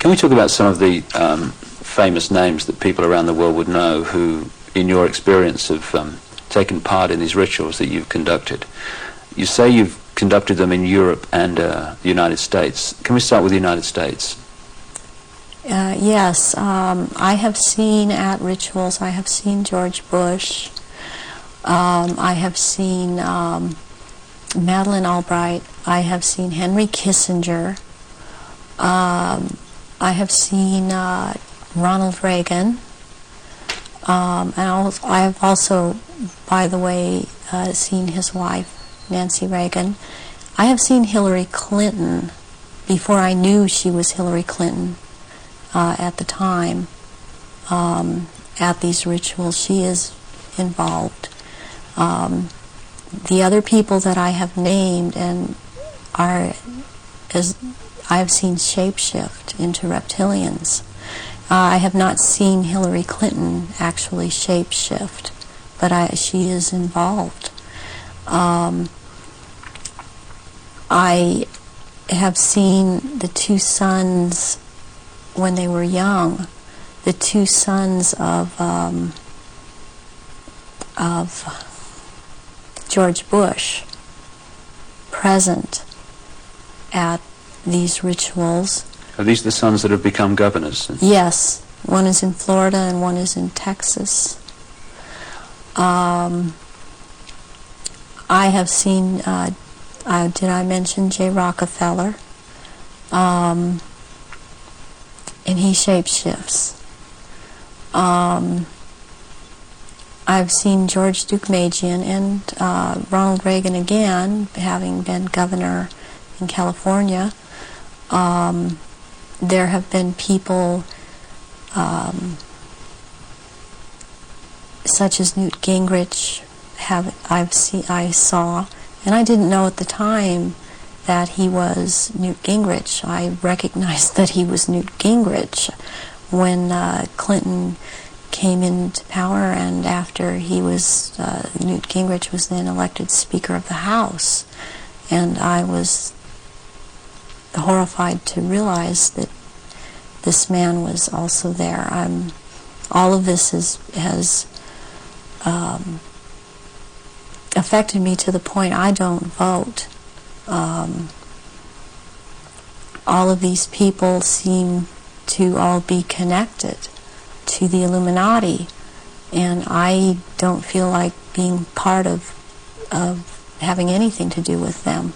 Can we talk about some of the famous names that people around the world would know who, in your experience, have taken part in these rituals that you've conducted? You say you've conducted them in Europe and the United States. Can we start with the United States? Yes, I have seen at rituals, I have seen George Bush, I have seen Madeleine Albright, I have seen Henry Kissinger, I have seen Ronald Reagan, and I have also, by the way, seen his wife, Nancy Reagan. I have seen Hillary Clinton before I knew she was Hillary Clinton at the time. At these rituals, she is involved. The other people that I have named and are, as I have seen shapeshift into reptilians. I have not seen Hillary Clinton actually shapeshift, but she is involved. I have seen the two sons when they were young, the two sons of George Bush present at these rituals. Are these the sons that have become governors? Yes. One is in Florida and one is in Texas. I have seen, did I mention J. Rockefeller? And he shapeshifts. I've seen George Deukmejian and Ronald Reagan again, having been governor in California. There have been people such as Newt Gingrich I saw, and I didn't know at the time that he was Newt Gingrich. I recognized that he was Newt Gingrich when Clinton came into power, and after he was, Newt Gingrich was then elected Speaker of the House, and I was horrified to realize that this man was also there. All of this has affected me to the point I don't vote. All of these people seem to all be connected to the Illuminati, and I don't feel like being part of having anything to do with them.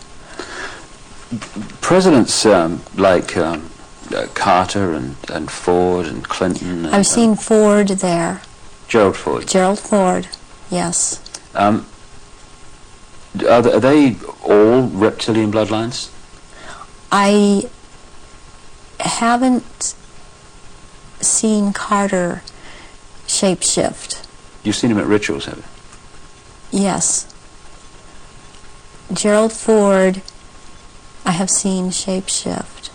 Presidents like Carter and Ford and Clinton. I've seen Ford there. Gerald Ford. Gerald Ford, yes. Are they all reptilian bloodlines? I haven't seen Carter shapeshift. You've seen him at rituals, have you? Yes. Gerald Ford, I have seen shapeshift.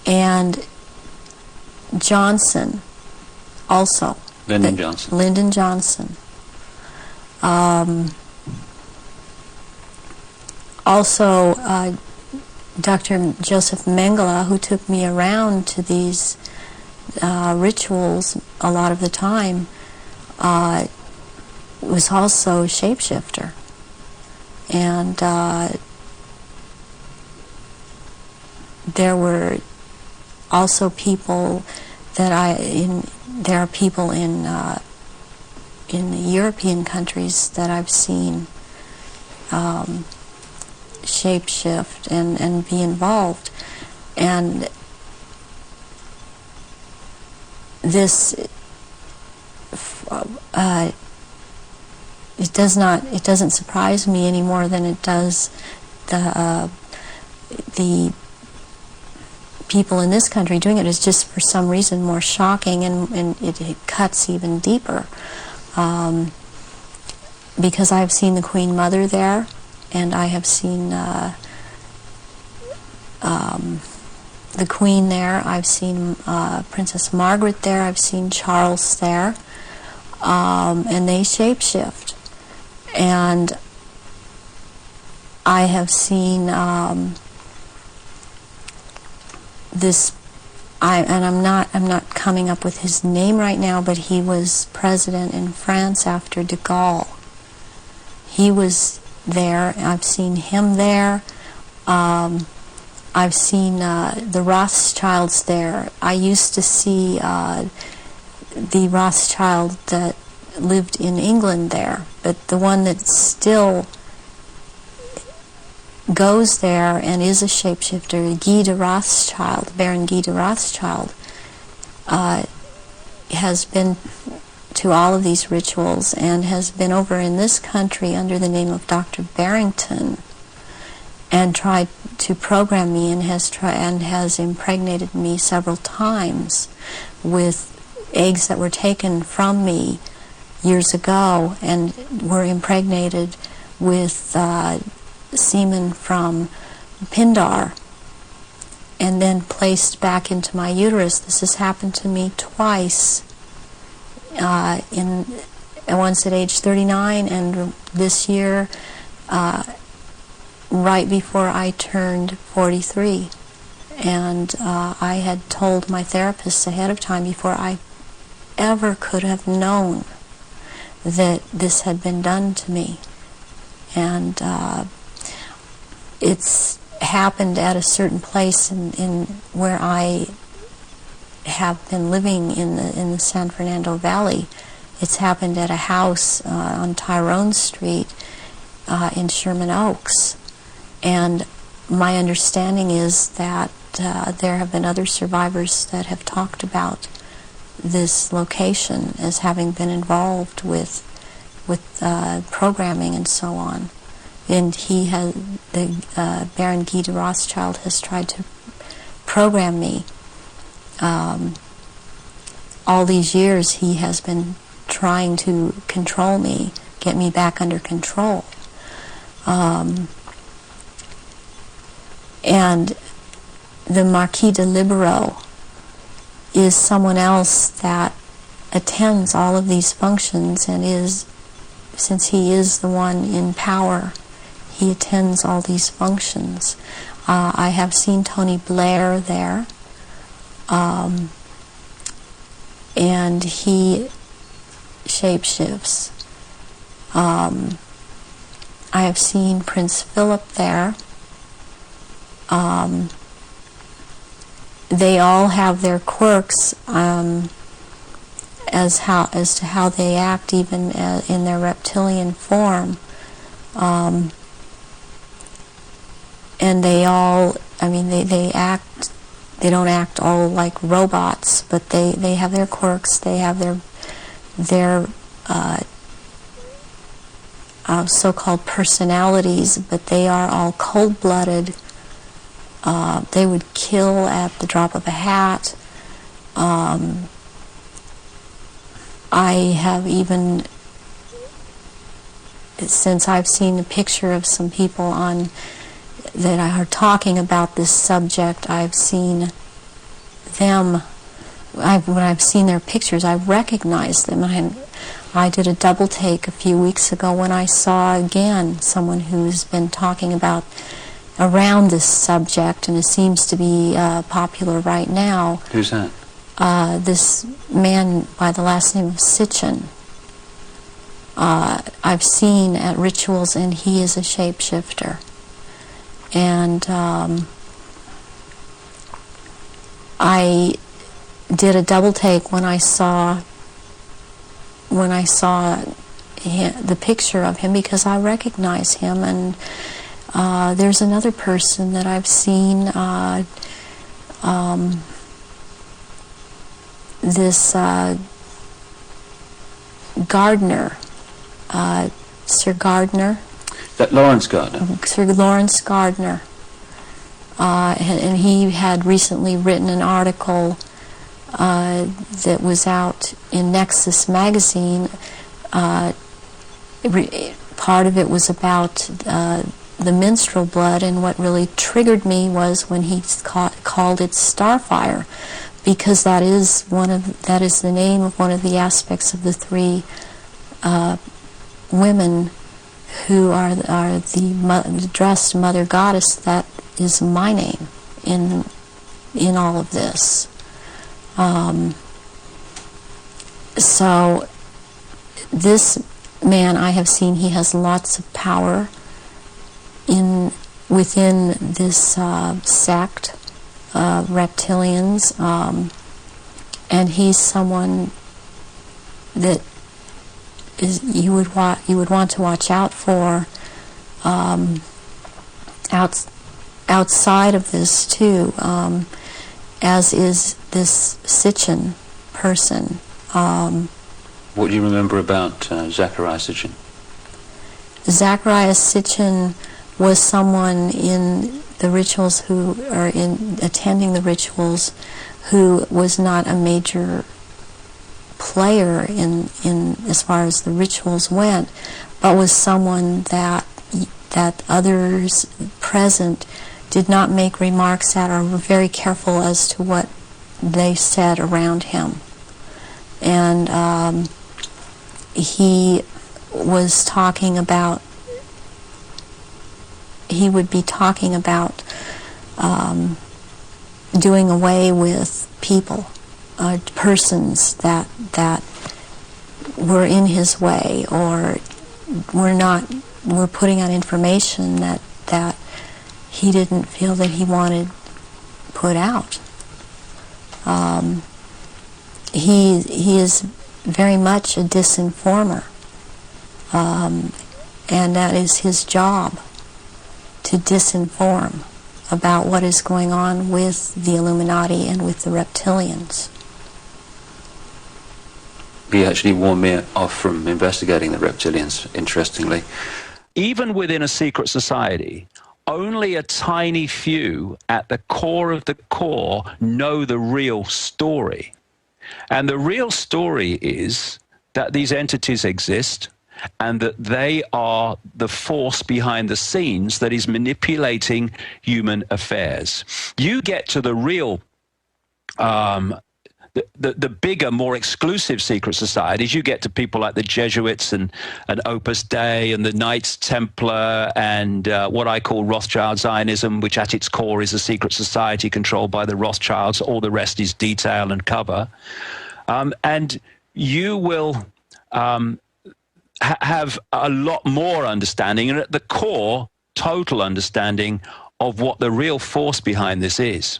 And Johnson also. Lyndon Johnson. Lyndon Johnson. Also, Dr. Joseph Mengele, who took me around to these rituals a lot of the time, was also a shapeshifter. And there were also people that there are people in the European countries that I've seen shapeshift and be involved. And this it doesn't surprise me any more than it does the people in this country doing it. Is just for some reason more shocking, and it cuts even deeper, because I've seen the Queen Mother there, and I have seen the Queen there. I've seen Princess Margaret there. I've seen Charles there, and they shapeshift. And I have seen this, I'm not coming up with his name right now, but he was president in France after de Gaulle. He was there. I've seen him there. I've seen the Rothschilds there. I used to see the Rothschild that lived in England there, but the one that still goes there and is a shapeshifter, Guy de Rothschild, Baron Guy de Rothschild, has been to all of these rituals and has been over in this country under the name of Dr. Barrington and tried to program me and has impregnated me several times with eggs that were taken from me years ago and were impregnated with semen from Pindar and then placed back into my uterus. This has happened to me twice, once at age 39 and this year right before I turned 43. And I had told my therapist ahead of time before I ever could have known that this had been done to me. And it's happened at a certain place in where I have been living in the San Fernando Valley. It's happened at a house on Tyrone Street in Sherman Oaks. And my understanding is that there have been other survivors that have talked about this location as having been involved with programming and so on. And the Baron Guy de Rothschild has tried to program me. All these years he has been trying to control me, get me back under control. And the Marquis de Libero is someone else that attends all of these functions and since he is the one in power, he attends all these functions. I have seen Tony Blair there, and he shapeshifts. I have seen Prince Philip there. They all have their quirks as to how they act, even in their reptilian form. And they all, they act. They don't act all like robots, but they have their quirks. They have their so-called personalities, but they are all cold-blooded. They would kill at the drop of a hat. I have even, since I've seen a picture of some people that are talking about this subject, I've seen them, when I've seen their pictures, I recognize them. I did a double take a few weeks ago when I saw again someone who's been talking about around this subject, and it seems to be popular right now. Who's that? This man by the last name of Sitchin. I've seen at rituals, and he is a shapeshifter. And I did a double take when I saw the picture of him, because I recognize him. And there's another person that I've seen, this Gardner, Sir Gardner. That Lawrence Gardner? Sir Lawrence Gardner. And he had recently written an article that was out in Nexus magazine. Part of it was about the minstrel blood, and what really triggered me was when he called it Starfire, because that is the name of one of the aspects of the three women who are the dressed mother goddess. That is my name in in all of this. So this man I have seen, he has lots of power within this sect of reptilians, and he's someone that you would want to watch out for outside of this too, as is this Sitchin person. What do you remember about Zachariah Sitchin? Zachariah Sitchin was someone in the rituals in attending the rituals who was not a major player in as far as the rituals went, but was someone that others present did not make remarks at, or were very careful as to what they said around him. And he was talking about, he would be talking about doing away with people, persons that were in his way, or were putting out information that he didn't feel that he wanted put out. He is very much a disinformer, and that is his job, to disinform about what is going on with the Illuminati and with the reptilians. He actually warned me off from investigating the reptilians, interestingly. Even within a secret society, only a tiny few at the core of the core know the real story. And the real story is that these entities exist and that they are the force behind the scenes that is manipulating human affairs. You get to the real the bigger, more exclusive secret societies, you get to people like the Jesuits and Opus Dei and the Knights Templar and what I call Rothschild Zionism, which at its core is a secret society controlled by the Rothschilds. All the rest is detail and cover. And you will have a lot more understanding, and at the core, total understanding of what the real force behind this is.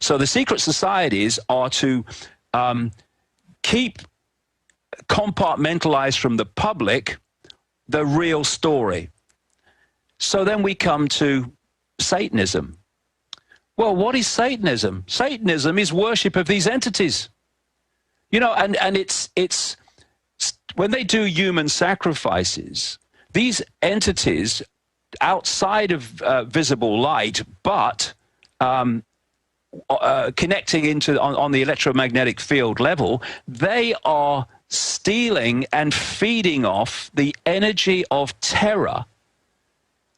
So the secret societies are to keep compartmentalized from the public the real story. So then we come to Satanism. Well, what is Satanism? Satanism is worship of these entities. You know, and it's when they do human sacrifices, these entities outside of visible light, but connecting into on the electromagnetic field level, they are stealing and feeding off the energy of terror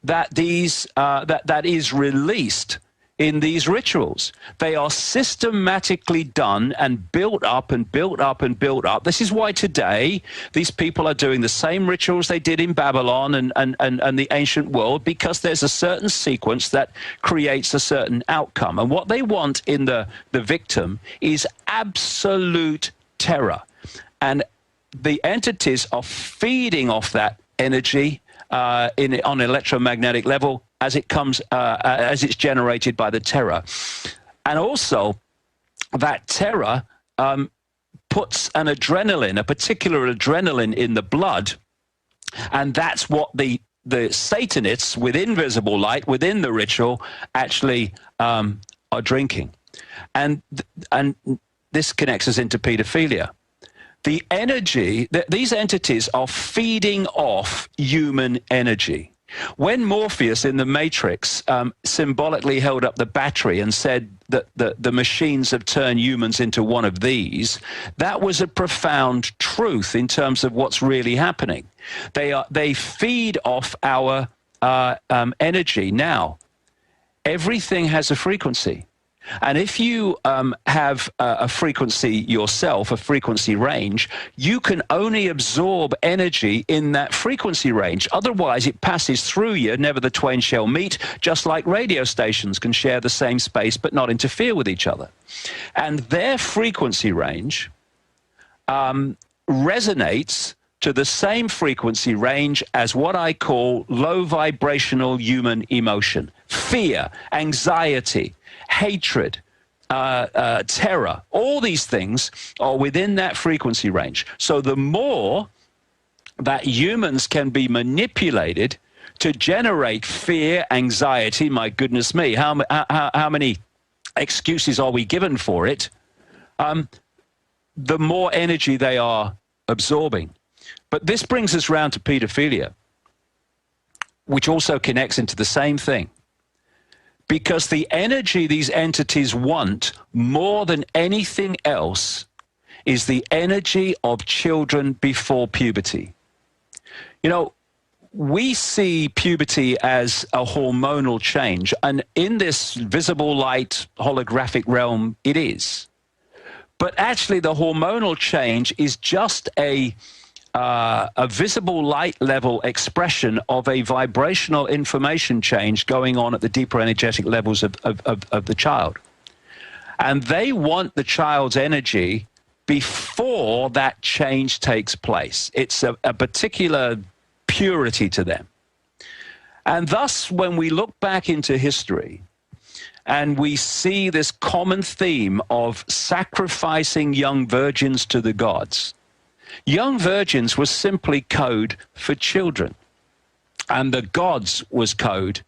that that is released in these rituals. They are systematically done and built up and built up and built up. This is why today these people are doing the same rituals they did in Babylon and the ancient world, because there's a certain sequence that creates a certain outcome. And what they want in the victim is absolute terror. And the entities are feeding off that energy on an electromagnetic level as it comes, as it's generated by the terror. And also, that terror puts an adrenaline, a particular adrenaline in the blood, and that's what the Satanists within visible light, within the ritual, actually are drinking. And this connects us into pedophilia. The energy, these entities are feeding off human energy. When Morpheus in the Matrix symbolically held up the battery and said that the machines have turned humans into one of these, that was a profound truth in terms of what's really happening. They feed off our energy. Now, everything has a frequency. And if you have a frequency yourself, a frequency range, you can only absorb energy in that frequency range. Otherwise, it passes through you. Never the twain shall meet, just like radio stations can share the same space but not interfere with each other. And their frequency range resonates to the same frequency range as what I call low vibrational human emotion: fear, anxiety, hatred, terror. All these things are within that frequency range. So the more that humans can be manipulated to generate fear, anxiety, my goodness me, how many excuses are we given for it? The more energy they are absorbing. But this brings us round to pedophilia, which also connects into the same thing. Because the energy these entities want more than anything else is the energy of children before puberty. You know, we see puberty as a hormonal change, and in this visible light holographic realm, it is. But actually, the hormonal change is just a visible light level expression of a vibrational information change going on at the deeper energetic levels of the child. And they want the child's energy before that change takes place. It's a particular purity to them. And thus, when we look back into history and we see this common theme of sacrificing young virgins to the gods, young virgins was simply code for children, and the gods was code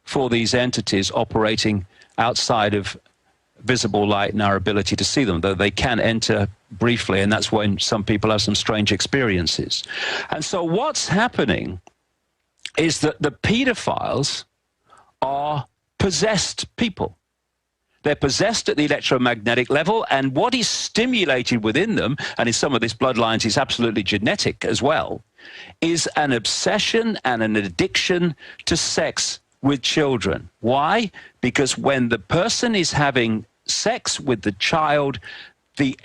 for these entities operating outside of visible light and our ability to see them, though they can enter briefly, and that's when some people have some strange experiences. And so what's happening is that the pedophiles are possessed people. They're possessed at the electromagnetic level, and what is stimulated within them, and in some of these bloodlines is absolutely genetic as well, is an obsession and an addiction to sex with children. Why? Because when the person is having sex with the child, the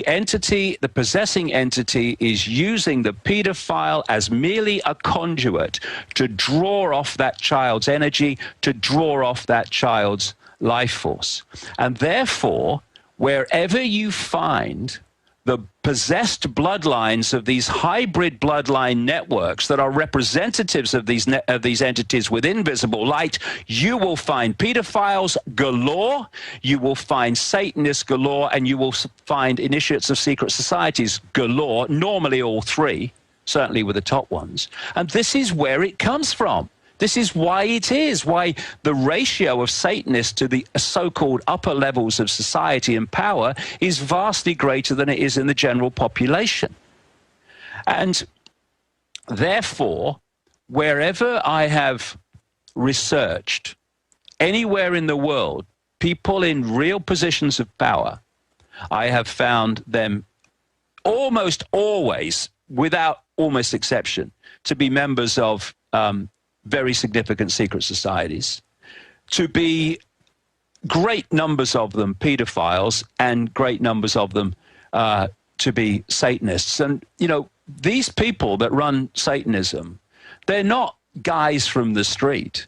entity, the possessing entity, is using the pedophile as merely a conduit to draw off that child's energy, to draw off that child's life force. And therefore, wherever you find the possessed bloodlines of these hybrid bloodline networks that are representatives of these entities with invisible light, you will find pedophiles galore, you will find Satanists galore, and you will find initiates of secret societies galore, normally all three, certainly with the top ones. And this is where it comes from. This is why it is, why the ratio of Satanists to the so-called upper levels of society and power is vastly greater than it is in the general population. And therefore, wherever I have researched, anywhere in the world, people in real positions of power, I have found them almost always, without almost exception, to be members of very significant secret societies, to be great numbers of them pedophiles, and great numbers of them to be Satanists. And, you know, these people that run Satanism, they're not guys from the street.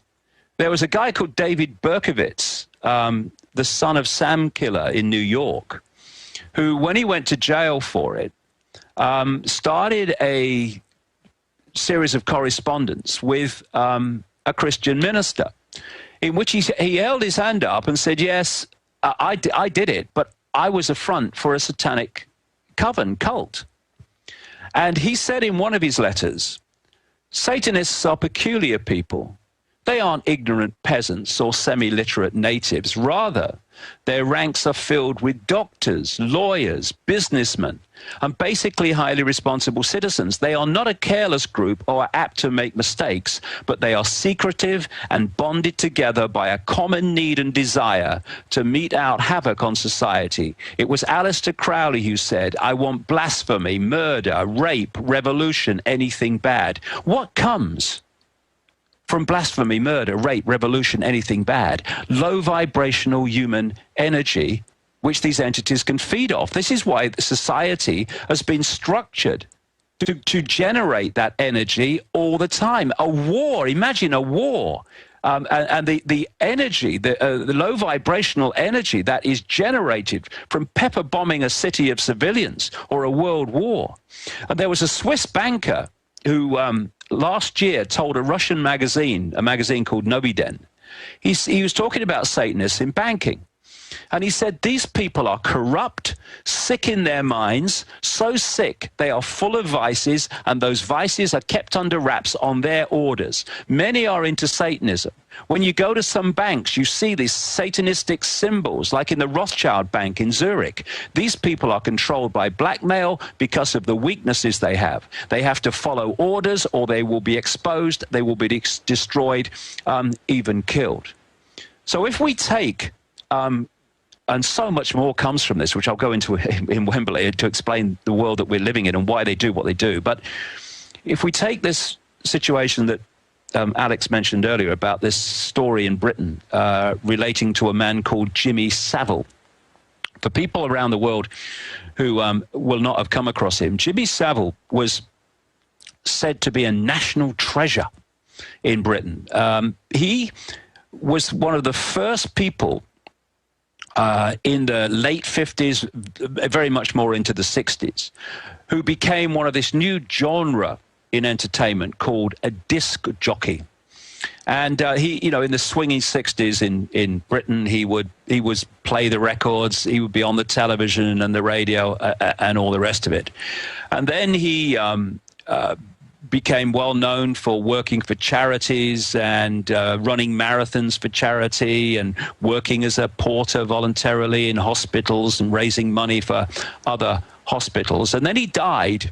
There was a guy called David Berkowitz, the son of Sam Killer in New York, who, when he went to jail for it, started a series of correspondence with a Christian minister, in which he held his hand up and said, yes, I did it, but I was a front for a satanic coven cult. And he said in one of his letters, Satanists are peculiar people. They aren't ignorant peasants or semi-literate natives. Rather, their ranks are filled with doctors, lawyers, businessmen, and basically highly responsible citizens. They are not a careless group or are apt to make mistakes, but they are secretive and bonded together by a common need and desire to mete out havoc on society. It was Aleister Crowley who said, I want blasphemy, murder, rape, revolution, anything bad. What comes from blasphemy, murder, rape, revolution, anything bad. Low vibrational human energy, which these entities can feed off. This is why society has been structured to generate that energy all the time. A war, imagine a war. And the energy, the low vibrational energy that is generated from pepper bombing a city of civilians or a world war. And there was a Swiss banker who last year told a Russian magazine, a magazine called Noviden, he was talking about Satanists in banking. And he said, these people are corrupt, sick in their minds, so sick they are full of vices, and those vices are kept under wraps on their orders. Many are into Satanism. When you go to some banks, you see these satanistic symbols, like in the Rothschild Bank in Zurich. These people are controlled by blackmail because of the weaknesses they have. They have to follow orders or they will be exposed, they will be destroyed, even killed. So if we take... and so much more comes from this, which I'll go into in Wembley to explain the world that we're living in and why they do what they do. But if we take this situation that Alex mentioned earlier about this story in Britain relating to a man called Jimmy Savile. For people around the world who will not have come across him, Jimmy Savile was said to be a national treasure in Britain. He was one of the first people in the late 50s, very much more into the 60s, who became one of this new genre in entertainment called a disc jockey. And he, you know, in the swinging 60s in Britain, he would play the records, he would be on the television and the radio and all the rest of it. And then he became well known for working for charities and running marathons for charity and working as a porter voluntarily in hospitals and raising money for other hospitals. And then he died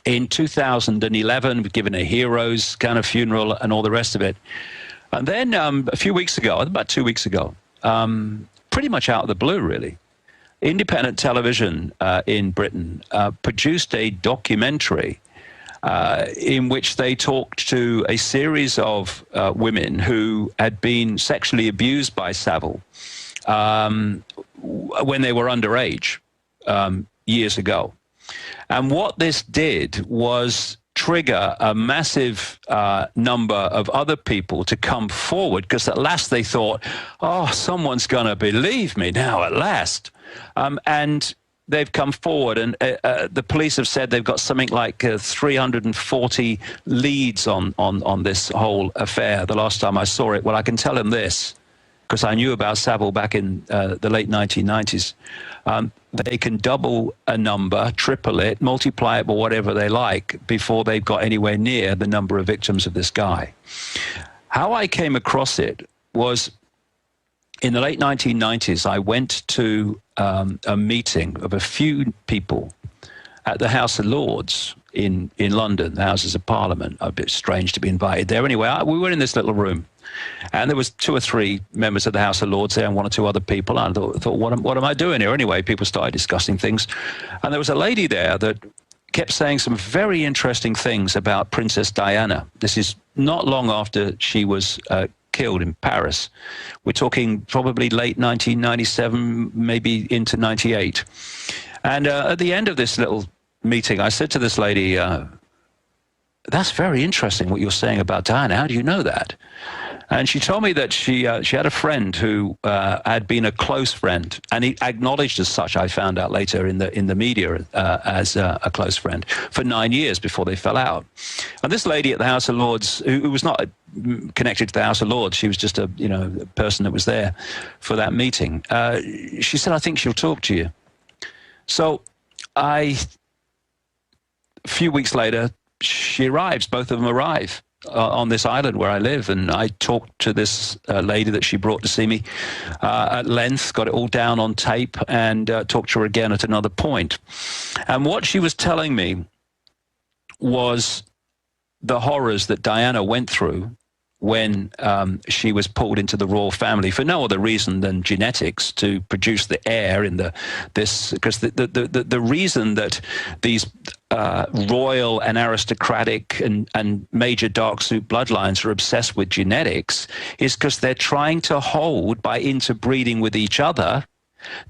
in 2011, given a hero's kind of funeral and all the rest of it. And then a few weeks ago, about 2 weeks ago, pretty much out of the blue, really, independent television in Britain produced a documentary in which they talked to a series of women who had been sexually abused by Savile when they were underage years ago. And what this did was trigger a massive number of other people to come forward, because at last they thought, oh, someone's going to believe me now at last. And they've come forward, and the police have said they've got something like 340 leads on this whole affair the last time I saw it. Well, I can tell them this, because I knew about Savile back in the late 1990s. They can double a number, triple it, multiply it, or whatever they like, before they've got anywhere near the number of victims of this guy. How I came across it was, in the late 1990s, I went to a meeting of a few people at the House of Lords in London, the Houses of Parliament. A bit strange to be invited there. Anyway, we were in this little room, and there was 2 or 3 members of the House of Lords there and 1 or 2 other people. And I thought, what am I doing here? Anyway, people started discussing things. And there was a lady there that kept saying some very interesting things about Princess Diana. This is not long after she was killed in Paris. We're talking probably late 1997, maybe into 98. And at the end of this little meeting, I said to this lady, that's very interesting what you're saying about Diana. How do you know that? And she told me that she had a friend who had been a close friend, and he acknowledged as such, I found out later in the media, as a close friend, for 9 years before they fell out. And this lady at the House of Lords, who was not connected to the House of Lords, she was just a person that was there for that meeting. She said, I think she'll talk to you. So a few weeks later, she arrives, both of them arrive on this island where I live, and I talked to this lady that she brought to see me at length, got it all down on tape, and talked to her again at another point. And what she was telling me was the horrors that Diana went through when she was pulled into the royal family for no other reason than genetics, to produce the heir in because the reason that these royal and aristocratic and major dark suit bloodlines are obsessed with genetics is because they're trying to hold, by interbreeding with each other,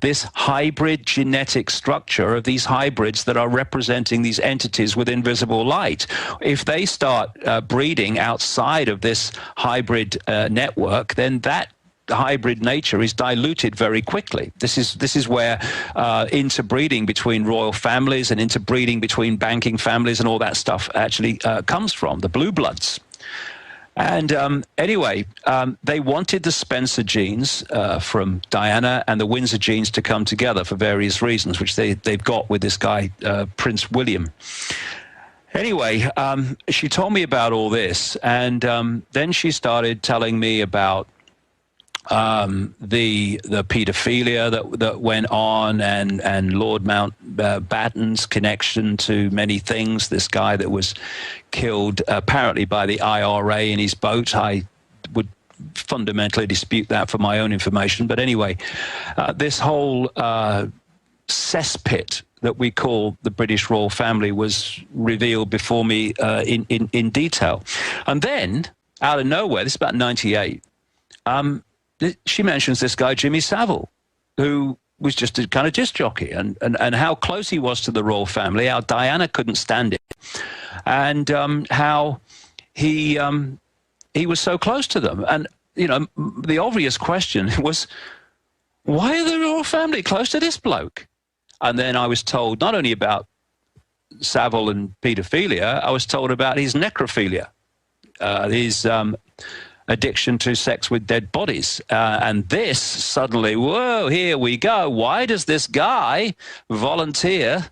this hybrid genetic structure of these hybrids that are representing these entities with invisible light. If they start breeding outside of this hybrid network, then that hybrid nature is diluted very quickly. This is where interbreeding between royal families and interbreeding between banking families and all that stuff actually comes from, the blue bloods. And anyway, they wanted the Spencer genes from Diana and the Windsor genes to come together for various reasons, which they've got with this guy, Prince William. Anyway, she told me about all this, and then she started telling me about the pedophilia that went on, and Lord Mountbatten's connection to many things. This guy that was killed apparently by the IRA in his boat. I would fundamentally dispute that for my own information. But anyway, this whole cesspit that we call the British royal family was revealed before me in detail. And then, out of nowhere, this is about 98, she mentions this guy, Jimmy Savile, who was just a kind of disc jockey, and how close he was to the royal family, how Diana couldn't stand it, and how he was so close to them. And, you know, the obvious question was, why are the royal family close to this bloke? And then I was told not only about Savile and pedophilia, I was told about his necrophilia, his addiction to sex with dead bodies. And this suddenly, whoa, here we go. Why does this guy volunteer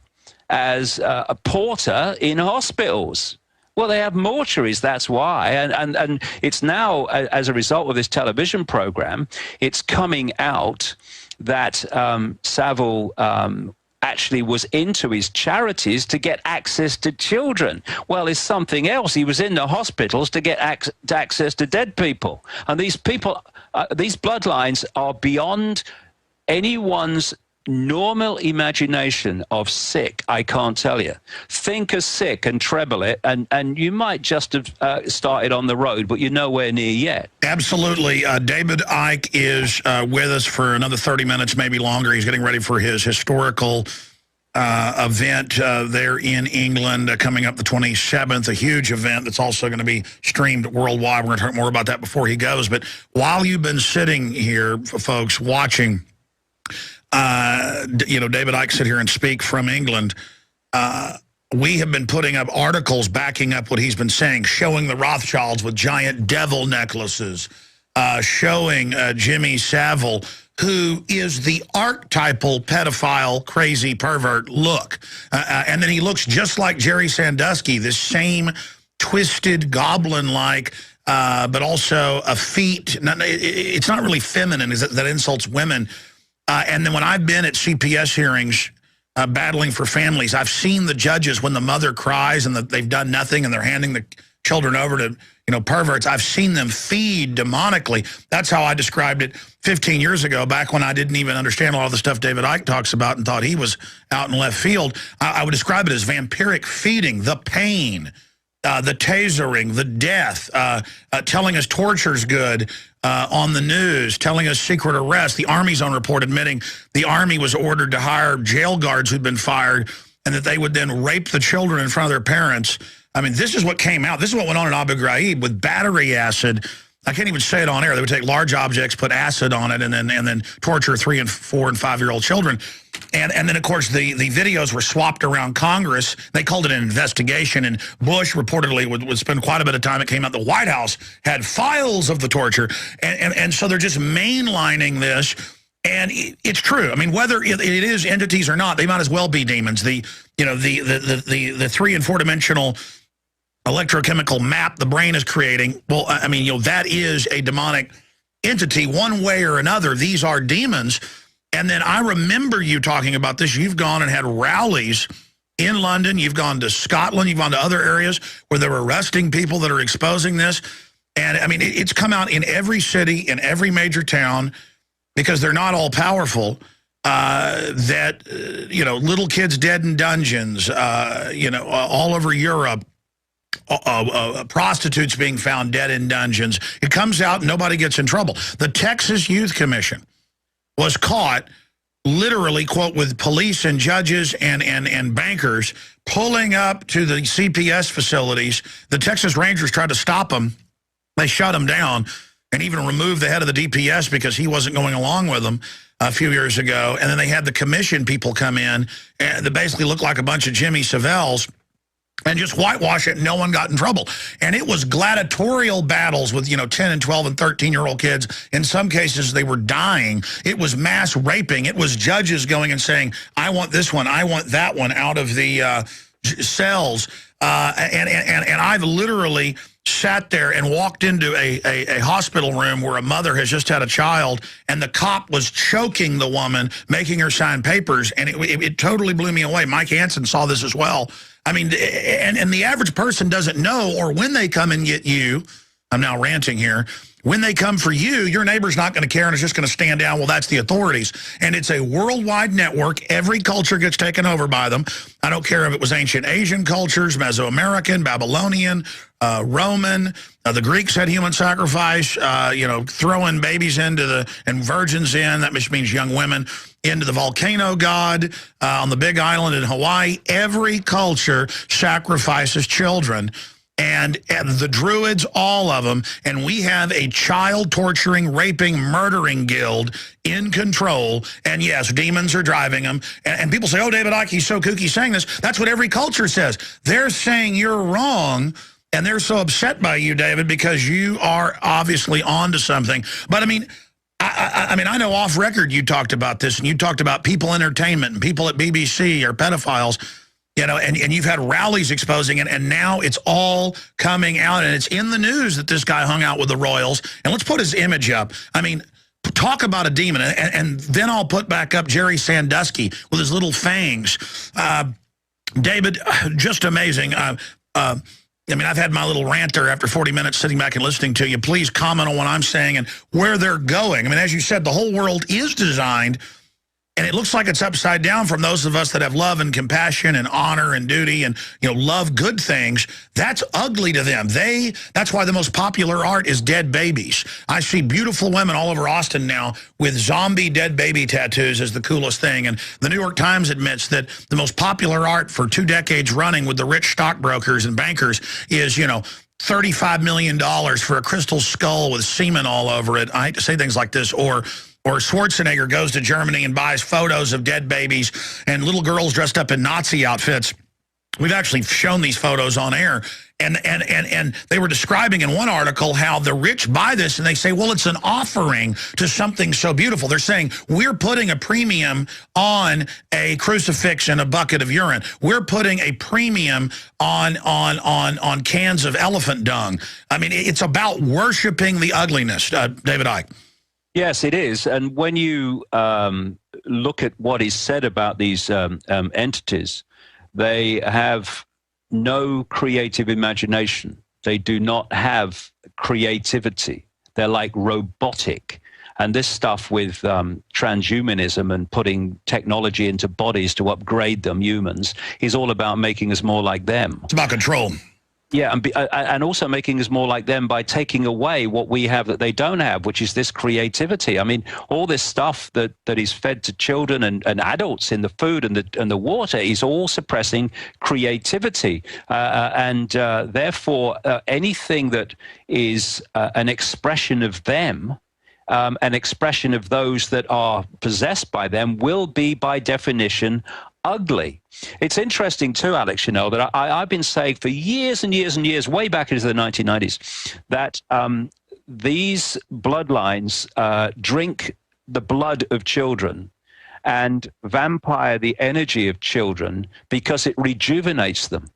as a porter in hospitals? Well, they have mortuaries, that's why. And it's now, as a result of this television program, it's coming out that Savile actually was into his charities to get access to children. Well, it's something else. He was in the hospitals to get access to dead people. And these people, these bloodlines are beyond anyone's normal imagination of sick, I can't tell you. Think of sick and treble it, and you might just have started on the road, but you're nowhere near yet. Absolutely. David Icke is with us for another 30 minutes, maybe longer. He's getting ready for his historical event there in England coming up the 27th, a huge event that's also going to be streamed worldwide. We're going to talk more about that before he goes. But while you've been sitting here, folks, watching, you know, David Icke sit here and speak from England. We have been putting up articles backing up what he's been saying, showing the Rothschilds with giant devil necklaces, showing Jimmy Savile, who is the archetypal pedophile, crazy pervert look. And then he looks just like Jerry Sandusky, this same twisted, goblin-like, but also a feat. It's not really feminine, that insults women. And then when I've been at CPS hearings battling for families, I've seen the judges when the mother cries and they've done nothing and they're handing the children over to, you know, perverts. I've seen them feed demonically. That's how I described it 15 years ago, back when I didn't even understand a lot of the stuff David Icke talks about and thought he was out in left field. I would describe it as vampiric feeding, the pain, the tasering, the death, telling us torture's good on the news, telling us secret arrest. The Army's own report admitting the Army was ordered to hire jail guards who'd been fired and that they would then rape the children in front of their parents. I mean, this is what came out. This is what went on in Abu Ghraib with battery acid. I can't even say it on air. They would take large objects, put acid on it, and then torture 3-, 4-, and 5-year-old children. And then, of course, the videos were swapped around Congress. They called it an investigation, and Bush reportedly would spend quite a bit of time. It came out the White House had files of the torture. And so they're just mainlining this. And it's true. I mean, whether it is entities or not, they might as well be demons. The 3- and 4-dimensional electrochemical map the brain is creating, well, I mean, you know, that is a demonic entity one way or another. These are demons. And then I remember you talking about this. You've gone and had rallies in London. You've gone to Scotland. You've gone to other areas where they're arresting people that are exposing this. And, I mean, it's come out in every city, in every major town, because they're not all powerful. that, little kids dead in dungeons, all over Europe, prostitutes being found dead in dungeons. It comes out and nobody gets in trouble. The Texas Youth Commission was caught literally, quote, with police and judges and bankers pulling up to the CPS facilities. The Texas Rangers tried to stop them. They shut them down and even removed the head of the DPS because he wasn't going along with them a few years ago. And then they had the commission people come in that basically looked like a bunch of Jimmy Saviles and just whitewash it, and no one got in trouble. And it was gladiatorial battles with, 10 and 12 and 13-year-old kids. In some cases, they were dying. It was mass raping. It was judges going and saying, I want this one, I want that one out of the cells. And I've literally sat there and walked into a hospital room where a mother has just had a child, and the cop was choking the woman, making her sign papers, and it totally blew me away. Mike Hansen saw this as well. I mean, and the average person doesn't know, or when they come and get you, I'm now ranting here, when they come for you, your neighbor's not going to care and is just going to stand down, well, that's the authorities. And it's a worldwide network. Every culture gets taken over by them. I don't care if it was ancient Asian cultures, Mesoamerican, Babylonian, Roman. The Greeks had human sacrifice, throwing babies and virgins in, that means young women, into the volcano god on the Big Island in Hawaii. Every culture sacrifices children. And the Druids, all of them, and we have a child torturing, raping, murdering guild in control. And yes, demons are driving them. And people say, oh, David Icke, he's so kooky saying this. That's what every culture says. They're saying you're wrong, and they're so upset by you, David, because you are obviously onto something. But I mean, I know off record you talked about this, and you talked about People Entertainment and people at BBC are pedophiles. And you've had rallies exposing it, and now it's all coming out, and it's in the news that this guy hung out with the royals. And let's put his image up. I mean, talk about a demon. And then I'll put back up Jerry Sandusky with his little fangs. David, just amazing. I've had my little rant there after 40 minutes sitting back and listening to you. Please comment on what I'm saying and where they're going. I mean, as you said, the whole world is designed, and it looks like it's upside down from those of us that have love and compassion and honor and duty and, love good things. That's ugly to them. That's why the most popular art is dead babies. I see beautiful women all over Austin now with zombie dead baby tattoos as the coolest thing. And the New York Times admits that the most popular art for 2 decades running with the rich stockbrokers and bankers is, $35 million for a crystal skull with semen all over it. I hate to say things like this. Or Schwarzenegger goes to Germany and buys photos of dead babies and little girls dressed up in Nazi outfits. We've actually shown these photos on air. And they were describing in one article how the rich buy this, and they say, well, it's an offering to something so beautiful. They're saying, we're putting a premium on a crucifix and a bucket of urine. We're putting a premium on cans of elephant dung. I mean, it's about worshiping the ugliness, David Icke. Yes, it is. And when you look at what is said about these entities, they have no creative imagination. They do not have creativity. They're like robotic. And this stuff with transhumanism and putting technology into bodies to upgrade them, humans, is all about making us more like them. It's about control. Yeah, and also making us more like them by taking away what we have that they don't have, which is this creativity. I mean, all this stuff that is fed to children and adults in the food and the water is all suppressing creativity. Therefore, anything that is an expression of them, an expression of those that are possessed by them, will be, by definition, ugly. It's interesting too, Alex, that I've been saying for years and years and years, way back into the 1990s, that these bloodlines drink the blood of children and vampire the energy of children because it rejuvenates them.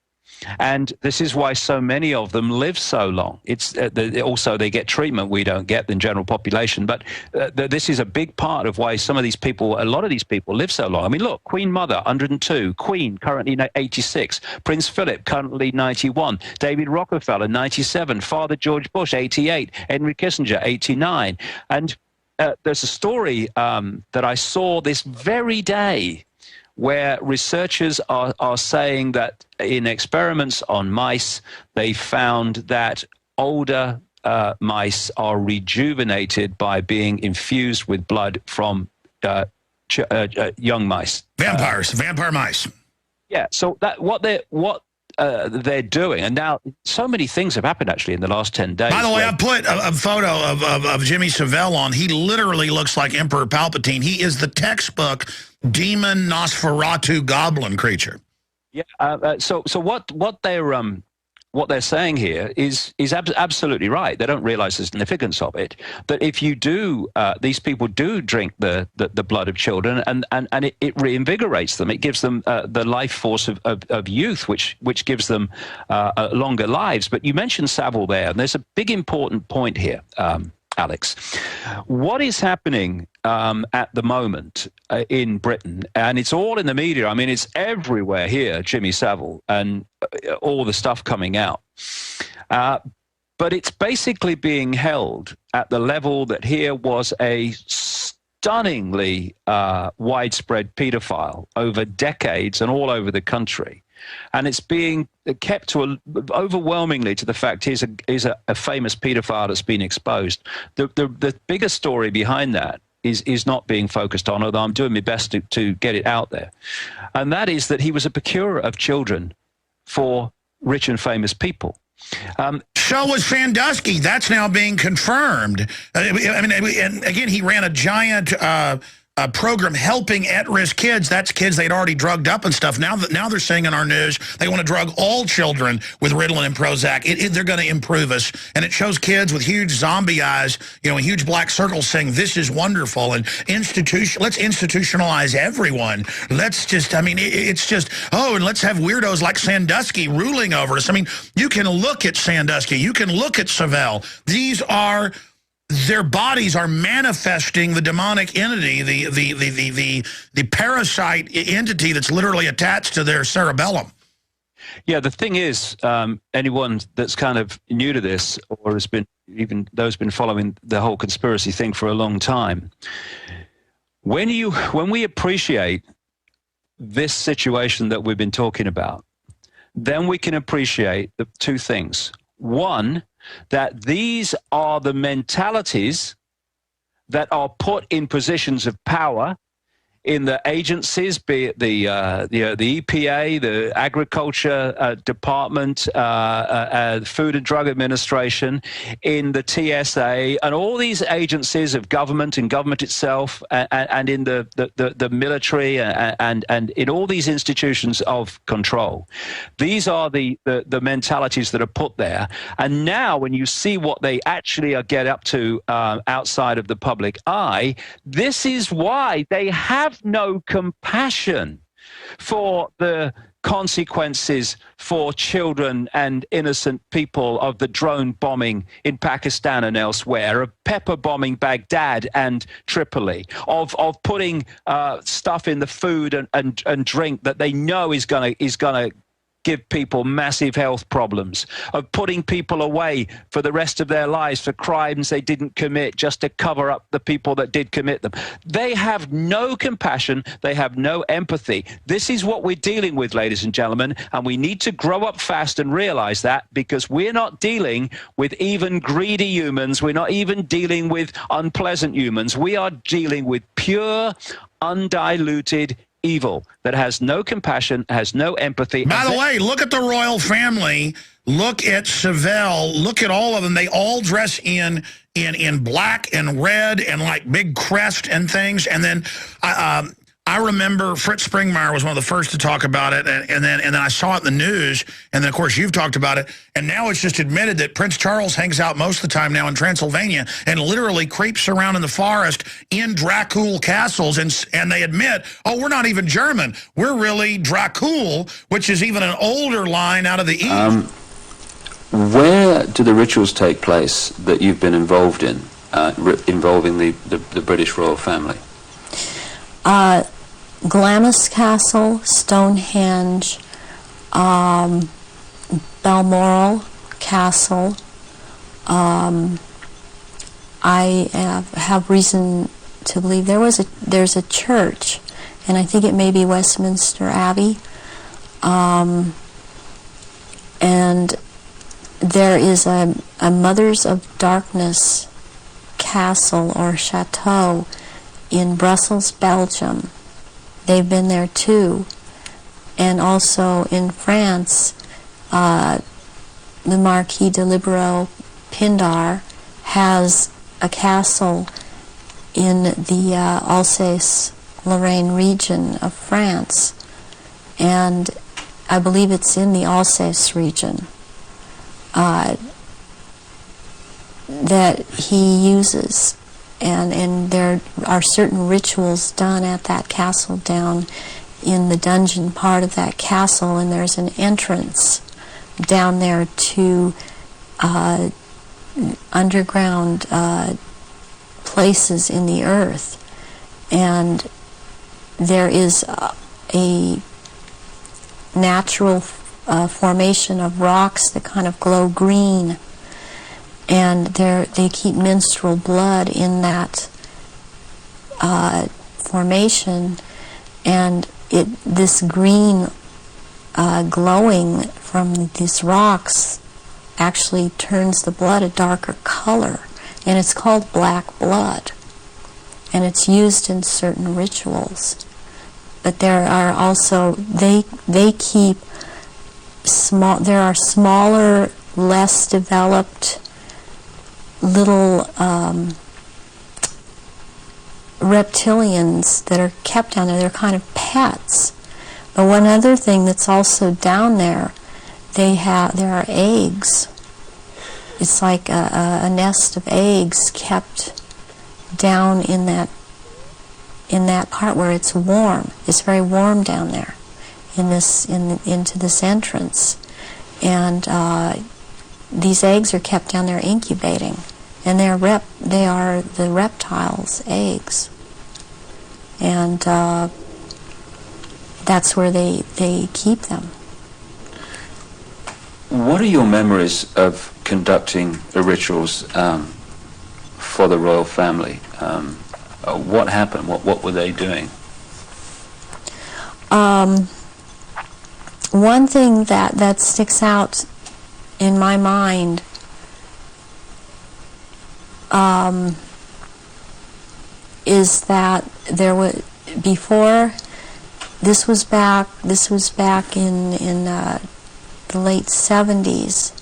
And this is why so many of them live so long. It's also they get treatment we don't get in general population. But this is a big part of why a lot of these people live so long. I mean, look, Queen Mother, 102, Queen, currently 86, Prince Philip, currently 91, David Rockefeller, 97, Father George Bush, 88, Henry Kissinger, 89. And there's a story that I saw this very day where researchers are saying that in experiments on mice, they found that older mice are rejuvenated by being infused with blood from young mice. Vampires, vampire mice. Yeah, so that what they're doing, and now so many things have happened actually in the last 10 days. By the way, I put a photo of Jimmy Savile on. He literally looks like Emperor Palpatine. He is the textbook demon Nosferatu goblin creature. Yeah. So what they're saying here is absolutely right. They don't realize the significance of it. That if you do, these people do drink the blood of children, and it reinvigorates them. It gives them the life force of youth, which gives them longer lives. But you mentioned Savile there, and there's a big important point here, Alex. What is happening at the moment in Britain, and it's all in the media. I mean, it's everywhere here, Jimmy Savile, and all the stuff coming out. But it's basically being held at the level that here was a stunningly widespread paedophile over decades and all over the country. And it's being kept to overwhelmingly to the fact he's a famous paedophile that's been exposed. The bigger story behind that is not being focused on, although I'm doing my best to get it out there. And that is that he was a procurer of children for rich and famous people. So was Sandusky. That's now being confirmed. I mean, and again, he ran a giant program helping at-risk kids. That's kids they'd already drugged up and stuff. Now they're saying in our news they want to drug all children with Ritalin and Prozac. They're going to improve us. And it shows kids with huge zombie eyes, you know, in huge black circles saying, this is wonderful. And let's institutionalize everyone. Let's just, I mean, it's just, and let's have weirdos like Sandusky ruling over us. I mean, you can look at Sandusky. You can look at Savile. Their bodies are manifesting the demonic entity, the parasite entity that's literally attached to their cerebellum. Yeah, the thing is, anyone that's kind of new to this, or has been, even those been following the whole conspiracy thing for a long time, when we appreciate this situation that we've been talking about, then we can appreciate the two things. One, that these are the mentalities that are put in positions of power in the agencies, be it the EPA, the Agriculture Department, Food and Drug Administration, in the TSA, and all these agencies of government and government itself, and in the military, and in all these institutions of control. These are the mentalities that are put there. And now when you see what they actually get up to outside of the public eye, this is why they have no compassion for the consequences for children and innocent people of the drone bombing in Pakistan and elsewhere, of pepper bombing Baghdad and Tripoli, of putting stuff in the food and drink that they know is gonna give people massive health problems, of putting people away for the rest of their lives for crimes they didn't commit just to cover up the people that did commit them. They have no compassion. They have no empathy. This is what we're dealing with, ladies and gentlemen, and we need to grow up fast and realize that, because we're not dealing with even greedy humans. We're not even dealing with unpleasant humans. We are dealing with pure, undiluted evil that has no compassion, has no empathy. By the way, look at the royal family. Look at Savile. Look at all of them. They all dress in black and red and like big crest and things. And then I remember Fritz Springmeier was one of the first to talk about it, and then I saw it in the news, and then of course you've talked about it, and now it's just admitted that Prince Charles hangs out most of the time now in Transylvania and literally creeps around in the forest in Dracul castles, and they admit, oh, we're not even German, we're really Dracul, which is even an older line out of the East. Where do the rituals take place that you've been involved in, involving the British royal family? Glamis Castle, Stonehenge, Balmoral Castle. I have reason to believe there's a church, and I think it may be Westminster Abbey, and there is a Mothers of Darkness castle or chateau in Brussels, Belgium. They've been there too. And also in France, the Marquis de Libero Pindar has a castle in the Alsace-Lorraine region of France, and I believe it's in the Alsace region that he uses, and there are certain rituals done at that castle down in the dungeon part of that castle, and there's an entrance down there to underground places in the earth, and there is a natural formation of rocks that kind of glow green, and they keep menstrual blood in that formation, and this green glowing from these rocks actually turns the blood a darker color, and it's called black blood, and it's used in certain rituals. But there are also, they keep small, there are smaller, less developed little reptilians that are kept down there. They're kind of pets. But one other thing that's also down there, there are eggs. It's like a nest of eggs kept down in that part where it's warm. It's very warm down there into this entrance, and these eggs are kept down there incubating, and they are the reptiles' eggs, and that's where they keep them. What are your memories of conducting the rituals for the royal family? What happened? What were they doing? One thing that sticks out in my mind is that there was, before, this was back in the late 70s.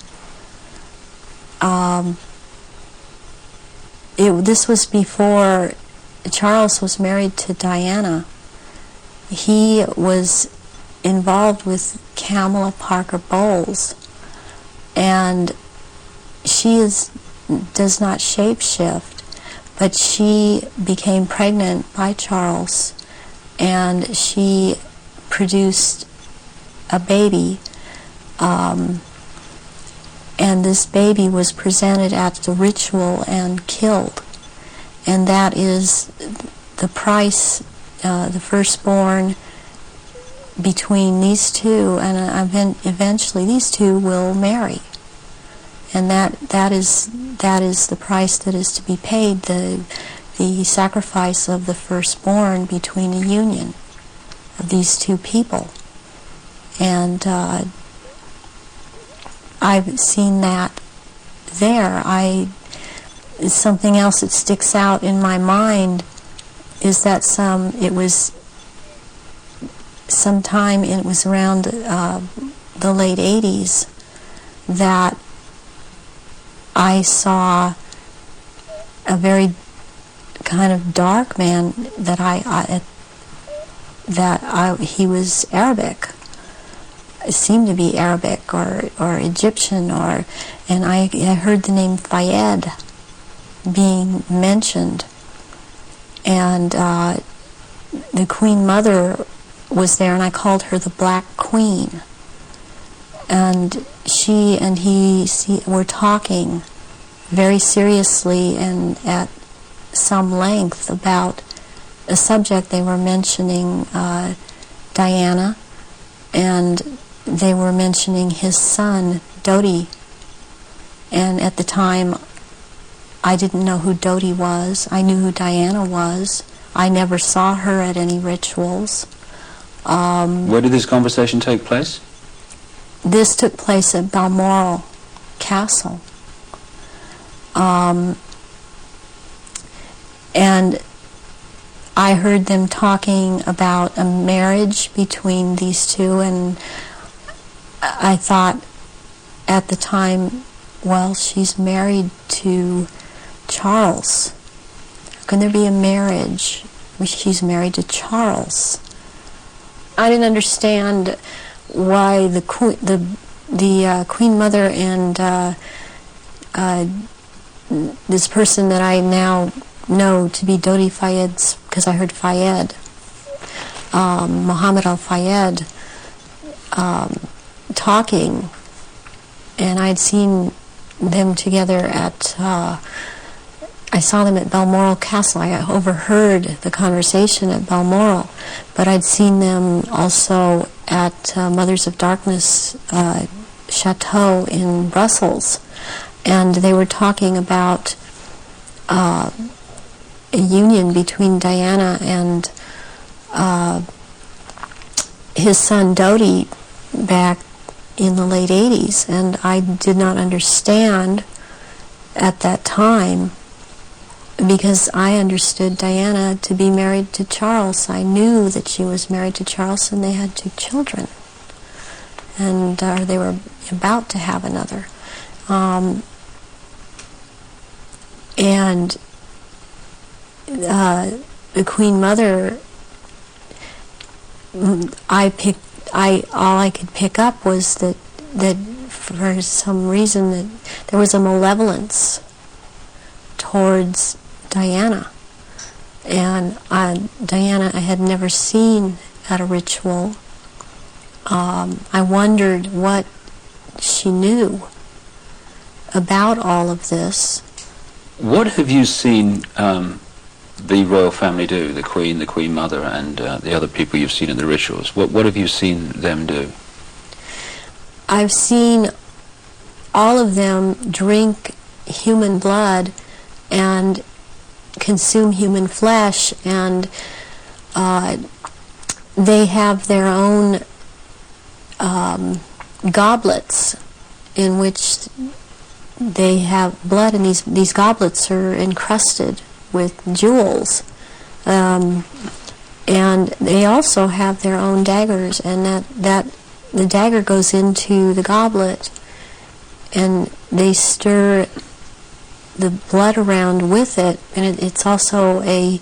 This was before Charles was married to Diana. He was involved with Kamala Parker Bowles, and she does not shapeshift, but she became pregnant by Charles, and she produced a baby, and this baby was presented at the ritual and killed, and that is the price, the firstborn between these two, and eventually these two will marry, and that is the price that is to be paid, the sacrifice of the firstborn between a union of these two people. And I've seen that there. Something else that sticks out in my mind is that it was around the late 80s that I saw a very kind of dark man he was Arabic. It seemed to be Arabic or Egyptian, and I heard the name Fayed being mentioned, and the Queen Mother was there, and I called her the Black Queen, and she and he were talking very seriously and at some length about a subject. They were mentioning Diana, and they were mentioning his son Dodi, and at the time I didn't know who Dodi was. I knew who Diana was. I never saw her at any rituals. Where did this conversation take place? This took place at Balmoral Castle. And I heard them talking about a marriage between these two, and I thought at the time, well, she's married to Charles. How can there be a marriage? She's married to Charles. I didn't understand why the Queen Mother and this person that I now know to be Dodi Fayed's, because I heard Fayed, Muhammad al-Fayed, talking, and I'd seen them together at, I saw them at Balmoral Castle. I overheard the conversation at Balmoral, but I'd seen them also at Mothers of Darkness Chateau in Brussels, and they were talking about a union between Diana and his son Dodi back in the late 80s, and I did not understand at that time, because I understood Diana to be married to Charles. I knew that she was married to Charles, and they had 2 children, and they were about to have another. And the Queen Mother, all I could pick up was that for some reason that there was a malevolence towards Diana, and Diana I had never seen at a ritual. I wondered what she knew about all of this. What have you seen the royal family do, the Queen Mother, and the other people you've seen in the rituals? What have you seen them do? I've seen all of them drink human blood and consume human flesh, and they have their own goblets in which they have blood, and these goblets are encrusted with jewels, and they also have their own daggers, and that the dagger goes into the goblet, and they stir the blood around with it, and it's also a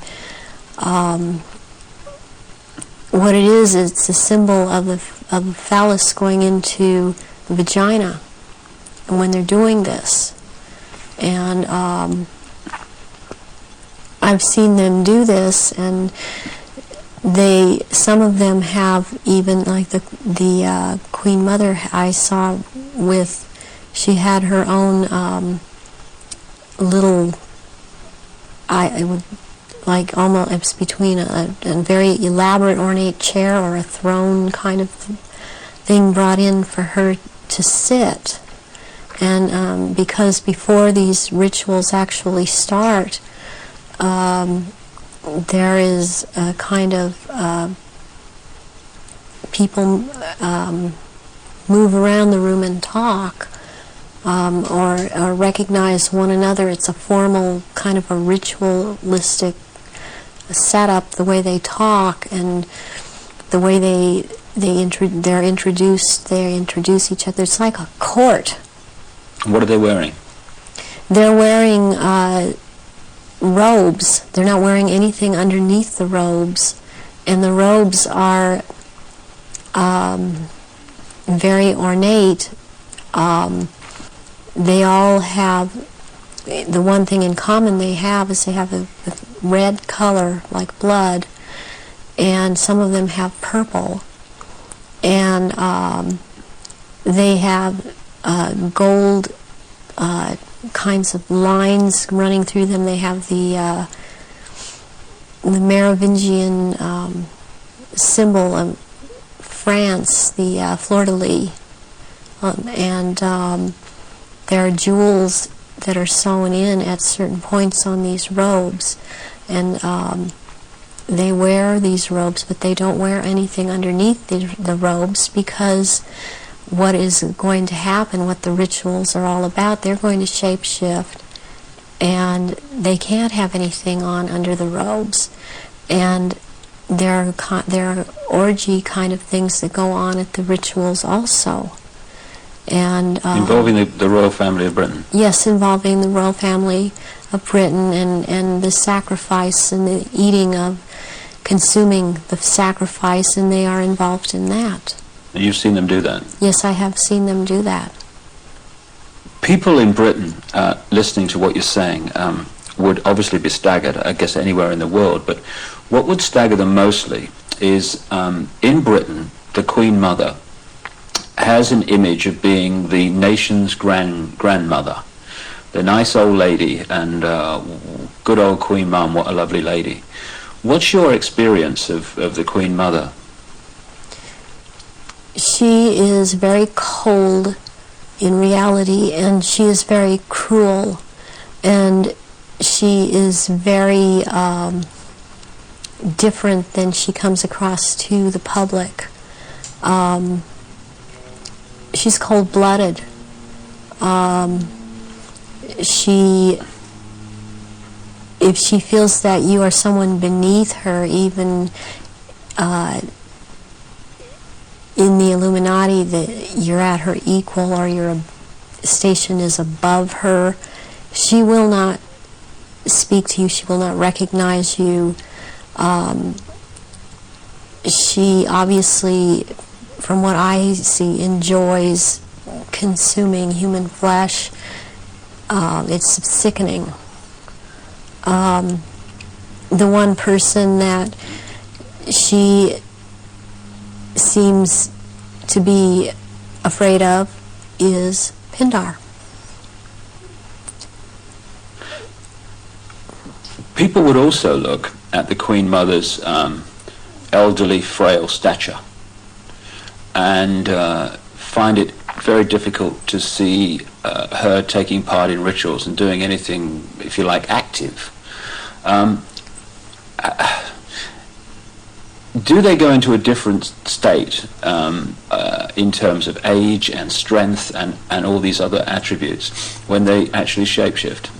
what it is, it's a symbol of the phallus going into the vagina when they're doing this. And I've seen them do this, and some of them have, even like the Queen Mother I saw with, she had her own little, it would like almost, it's between a very elaborate ornate chair or a throne kind of thing brought in for her to sit. And because before these rituals actually start, there is a kind of people move around the room and talk, or recognize one another. It's a formal kind of a ritualistic setup, the way they talk and the way they introduce each other. It's like a court. What are they wearing? They're wearing robes. They're not wearing anything underneath the robes, and the robes are very ornate. They all have, the one thing in common they have is they have a red color like blood, and some of them have purple, and they have gold kinds of lines running through them. They have the Merovingian symbol of France, the fleur-de-lis, and there are jewels that are sewn in at certain points on these robes, and they wear these robes, but they don't wear anything underneath the robes, because what is going to happen, what the rituals are all about, they're going to shapeshift, and they can't have anything on under the robes. And there are orgy kind of things that go on at the rituals also. And involving the royal family of Britain? Yes, involving the royal family of Britain, and the sacrifice and the eating of, consuming the sacrifice, and they are involved in that. And you've seen them do that? Yes, I have seen them do that. People in Britain, listening to what you're saying, would obviously be staggered, I guess anywhere in the world, but what would stagger them mostly is, in Britain, the Queen Mother has an image of being the nation's grandmother. The nice old lady, and good old Queen Mum, what a lovely lady. What's your experience of the Queen Mother? She is very cold in reality, and she is very cruel, and she is very different than she comes across to the public. She's cold-blooded. If she feels that you are someone beneath her, even in the Illuminati, that you're at her equal or your station is above her, she will not speak to you, she will not recognize you. She obviously, from what I see, enjoys consuming human flesh. It's sickening. The one person that she seems to be afraid of is Pindar. People would also look at the Queen Mother's elderly, frail stature and find it very difficult to see her taking part in rituals and doing anything, if you like, active. Do they go into a different state in terms of age and strength and all these other attributes when they actually shapeshift?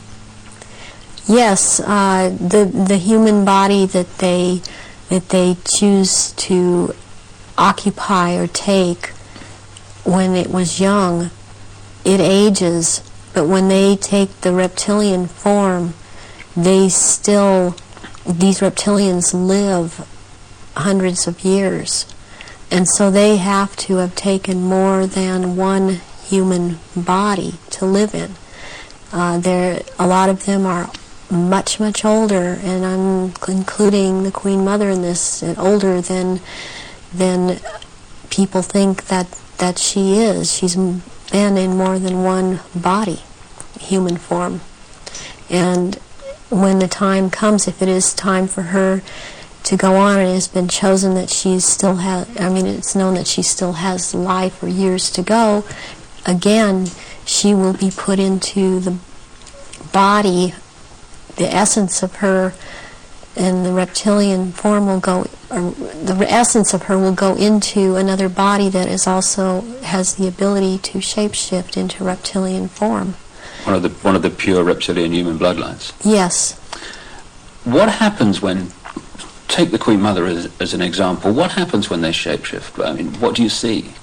Yes, the human body that they choose to occupy or take when it was young, it ages, but when they take the reptilian form, these reptilians live hundreds of years, and so they have to have taken more than one human body to live in. A lot of them are much, much older, and I'm including the Queen Mother in this, older than people think that she is. She's been in more than one body, human form. And when the time comes, if it is time for her to go on, it has been chosen that she still has, it's known that she still has life or years to go, again, she will be put into the body, the essence of her, and the reptilian form will go, or the essence of her will go into another body that is also has the ability to shapeshift into reptilian form. One of the pure reptilian human bloodlines. Yes. What happens when, take the Queen Mother as an example, what happens when they shapeshift? I mean, what do you see?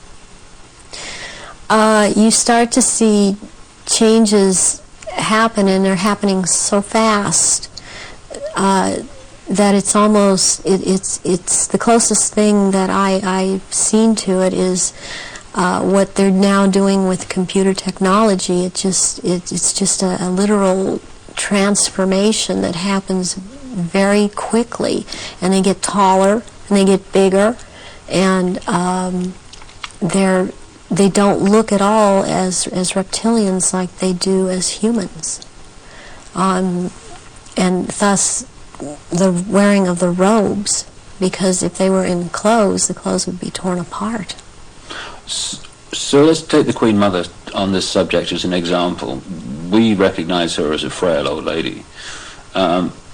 You start to see changes happen, and they're happening so fast that it's almost, it's the closest thing that I've seen to it is what they're now doing with computer technology. It's just a literal transformation that happens very quickly, and they get taller and they get bigger, and they don't look at all as reptilians like they do as humans, and thus the wearing of the robes, because if they were in clothes, the clothes would be torn apart. So let's take the Queen Mother on this subject as an example. we recognize her as a frail old lady.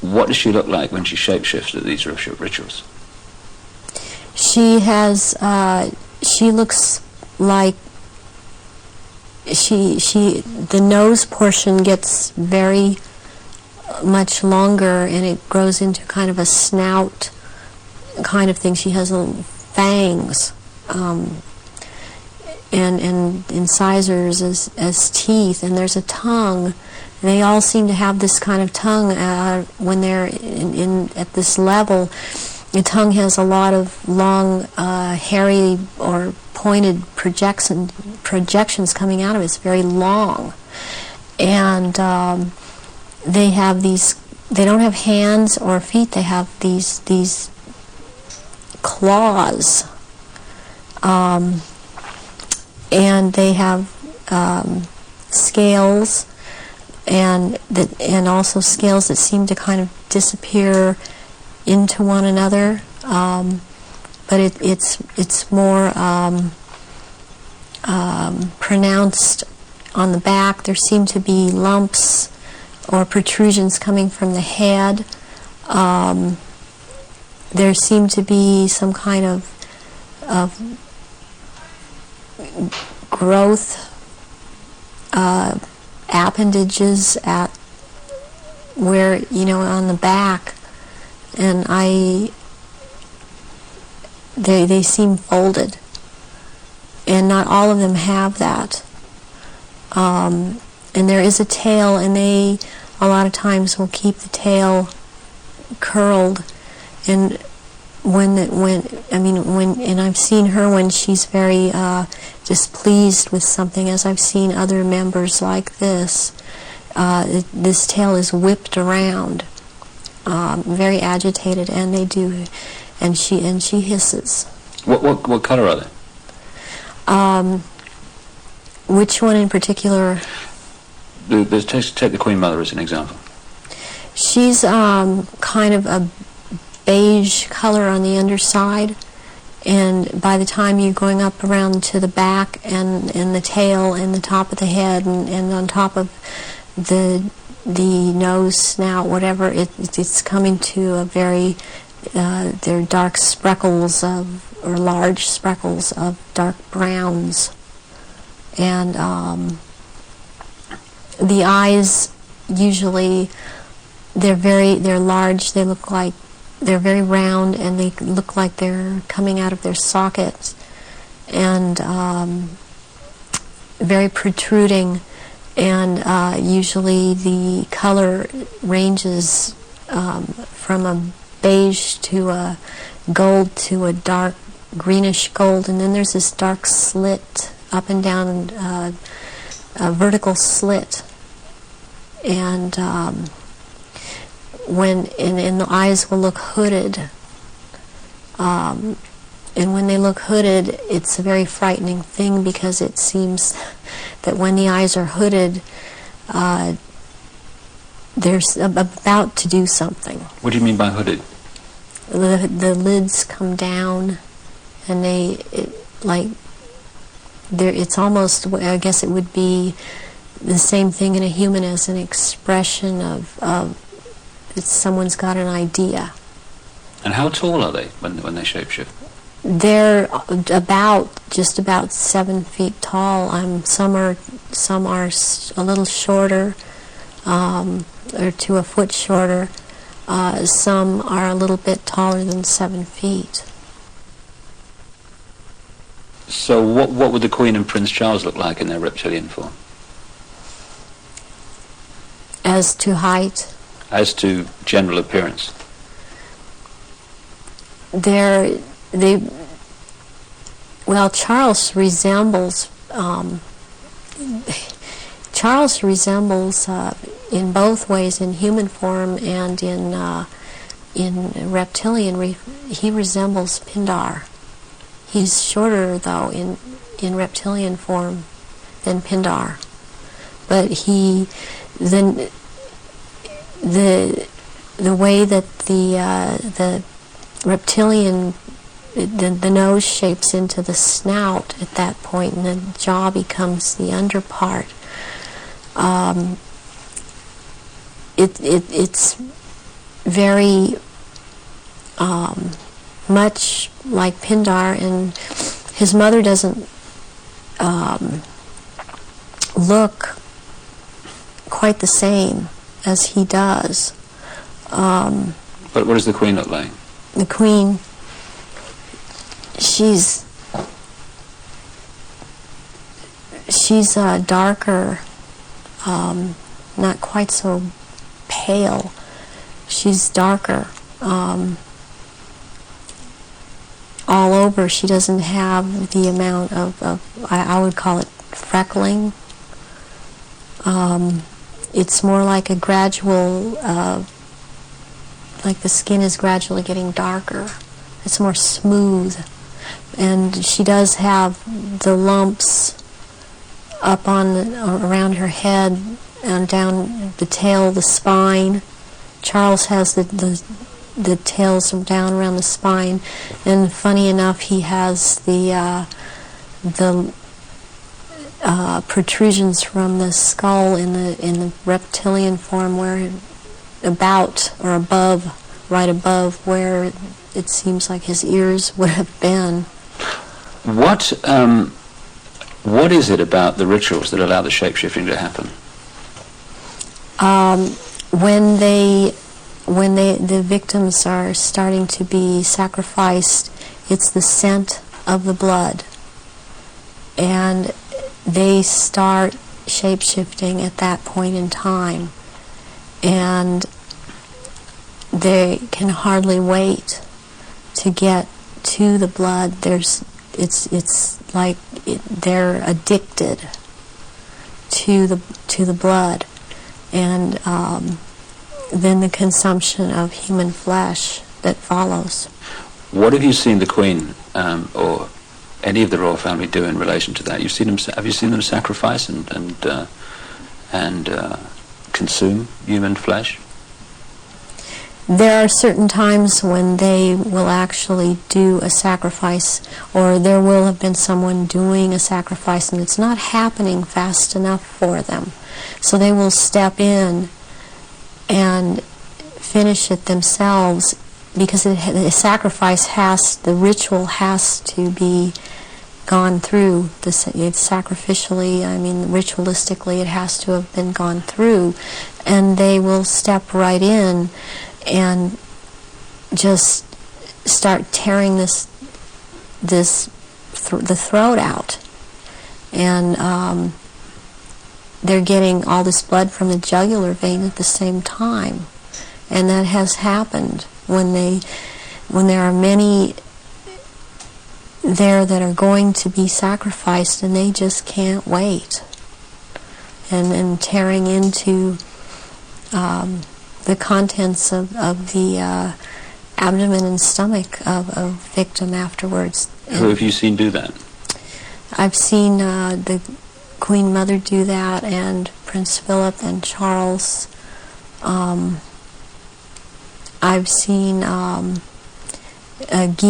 What does she look like when she shapeshifts at these rituals? She has, she looks like, the nose portion gets very much longer, and it grows into kind of a snout kind of thing. She has little fangs, and incisors as teeth, and there's a tongue. They all seem to have this kind of tongue when they're at this level. The tongue has a lot of long, hairy or pointed projections coming out of it. It's very long. And they have these, they don't have hands or feet, they have these claws. And they have scales, and also scales that seem to kind of disappear into one another, but it's more pronounced on the back. There seem to be lumps or protrusions coming from the head. There seem to be some kind of growth appendages at where, on the back, and they seem folded, and not all of them have that. And there is a tail, and they a lot of times will keep the tail curled, and and I've seen her when she's very displeased with something, as I've seen other members like this. This tail is whipped around, very agitated, and they do, and she hisses. What color are they? Which one in particular? Take the Queen Mother as an example. She's kind of a beige color on the underside, and by the time you're going up around to the back and the tail and the top of the head and on top of the nose, snout, whatever, it's coming to a very they're dark speckles or large speckles of dark browns, and the eyes usually they're large. They look like they're very round, and they look like they're coming out of their sockets, and very protruding, and usually the color ranges from a beige to a gold to a dark greenish gold, and then there's this dark slit up and down, a vertical slit, and and the eyes will look hooded, and when they look hooded, it's a very frightening thing, because it seems that when the eyes are hooded, they're about to do something. What do you mean by hooded? The lids come down, and it's almost, I guess it would be the same thing in a human as an expression of someone's got an idea. And how tall are they when they shapeshift? They're just about 7 feet tall. Some are a little shorter, or to a foot shorter. Some are a little bit taller than 7 feet. So what would the Queen and Prince Charles look like in their reptilian form? As to height? As to general appearance? Charles resembles in both ways, in human form and in reptilian. He resembles Pindar. He's shorter, though, in reptilian form than Pindar, but the way that the reptilian, the nose shapes into the snout at that point, and the jaw becomes the under part. it's very much like Pindar, and his mother doesn't look quite the same as he does. But what does the Queen look like? The Queen, she's darker, not quite so pale. She's darker. All over, she doesn't have the amount of I would call it freckling. It's more like a gradual, like the skin is gradually getting darker. It's more smooth. And she does have the lumps up on around her head and down the tail, the spine. Charles has the tails down around the spine, and funny enough, he has the protrusions from the skull in the reptilian form, where about or above, right above where it seems like his ears would have been. What is it about the rituals that allow the shape-shifting to happen? When the victims are starting to be sacrificed, it's the scent of the blood, and they start shape-shifting at that point in time, and they can hardly wait to get to the blood. It's like they're addicted to the blood, and then the consumption of human flesh that follows. What have you seen the Queen or any of the royal family do in relation to that? Have you seen them sacrifice and consume human flesh? There are certain times when they will actually do a sacrifice, or there will have been someone doing a sacrifice, and it's not happening fast enough for them. So they will step in and finish it themselves, because the ritual has to be gone through. It's sacrificially, ritualistically, it has to have been gone through, and they will step right in and just start tearing the throat out, and they're getting all this blood from the jugular vein at the same time. And that has happened when there are many there that are going to be sacrificed, and they just can't wait, and tearing into the contents of the abdomen and stomach of a victim afterwards. Who have you seen do that? I've seen the Queen Mother do that, and Prince Philip and Charles. I've seen Guy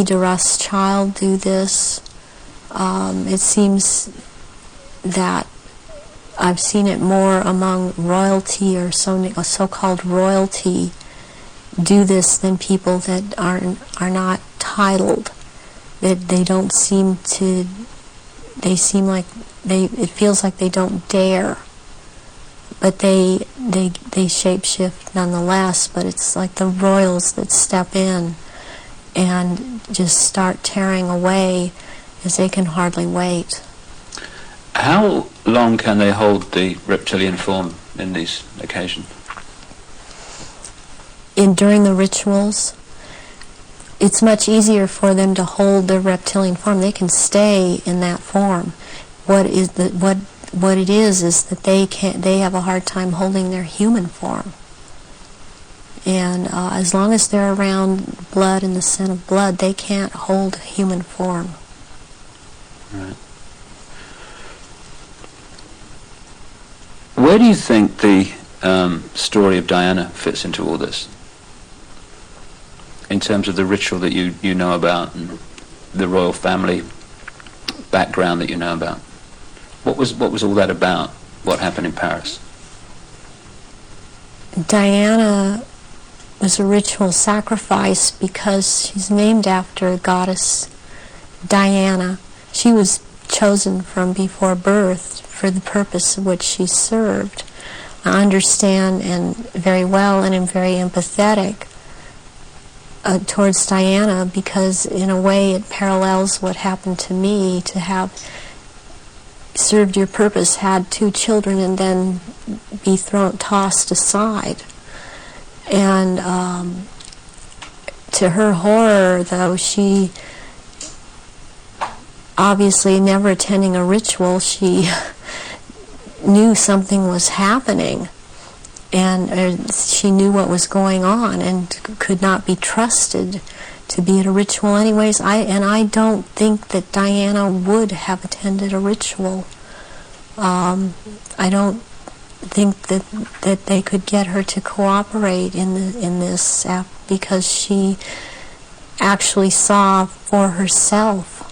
de Rothschild do this. It seems that I've seen it more among royalty, or so-called royalty, do this than people that are not titled. That they don't seem to. They seem like it feels like they don't dare, but they shape-shift nonetheless. But it's like the royals that step in and just start tearing away, as they can hardly wait. How long can they hold the reptilian form in these occasions? During the rituals, it's much easier for them to hold their reptilian form. They can stay in that form. What it is that they have a hard time holding their human form. And as long as they're around blood and the scent of blood, they can't hold human form. Right. Where do you think the story of Diana fits into all this? In terms of the ritual that you know about, and the royal family background that you know about, what was all that about? What happened in Paris? Diana was a ritual sacrifice because she's named after a goddess, Diana. She was chosen from before birth for the purpose of which she served. I understand and very well and am very empathetic towards Diana, because in a way it parallels what happened to me, to have served your purpose, had 2 children, and then be tossed aside. And to her horror, though, she obviously never attending a ritual, she knew something was happening, and she knew what was going on and could not be trusted to be at a ritual anyways. I don't think that Diana would have attended a ritual. I don't think that they could get her to cooperate in this because she actually saw for herself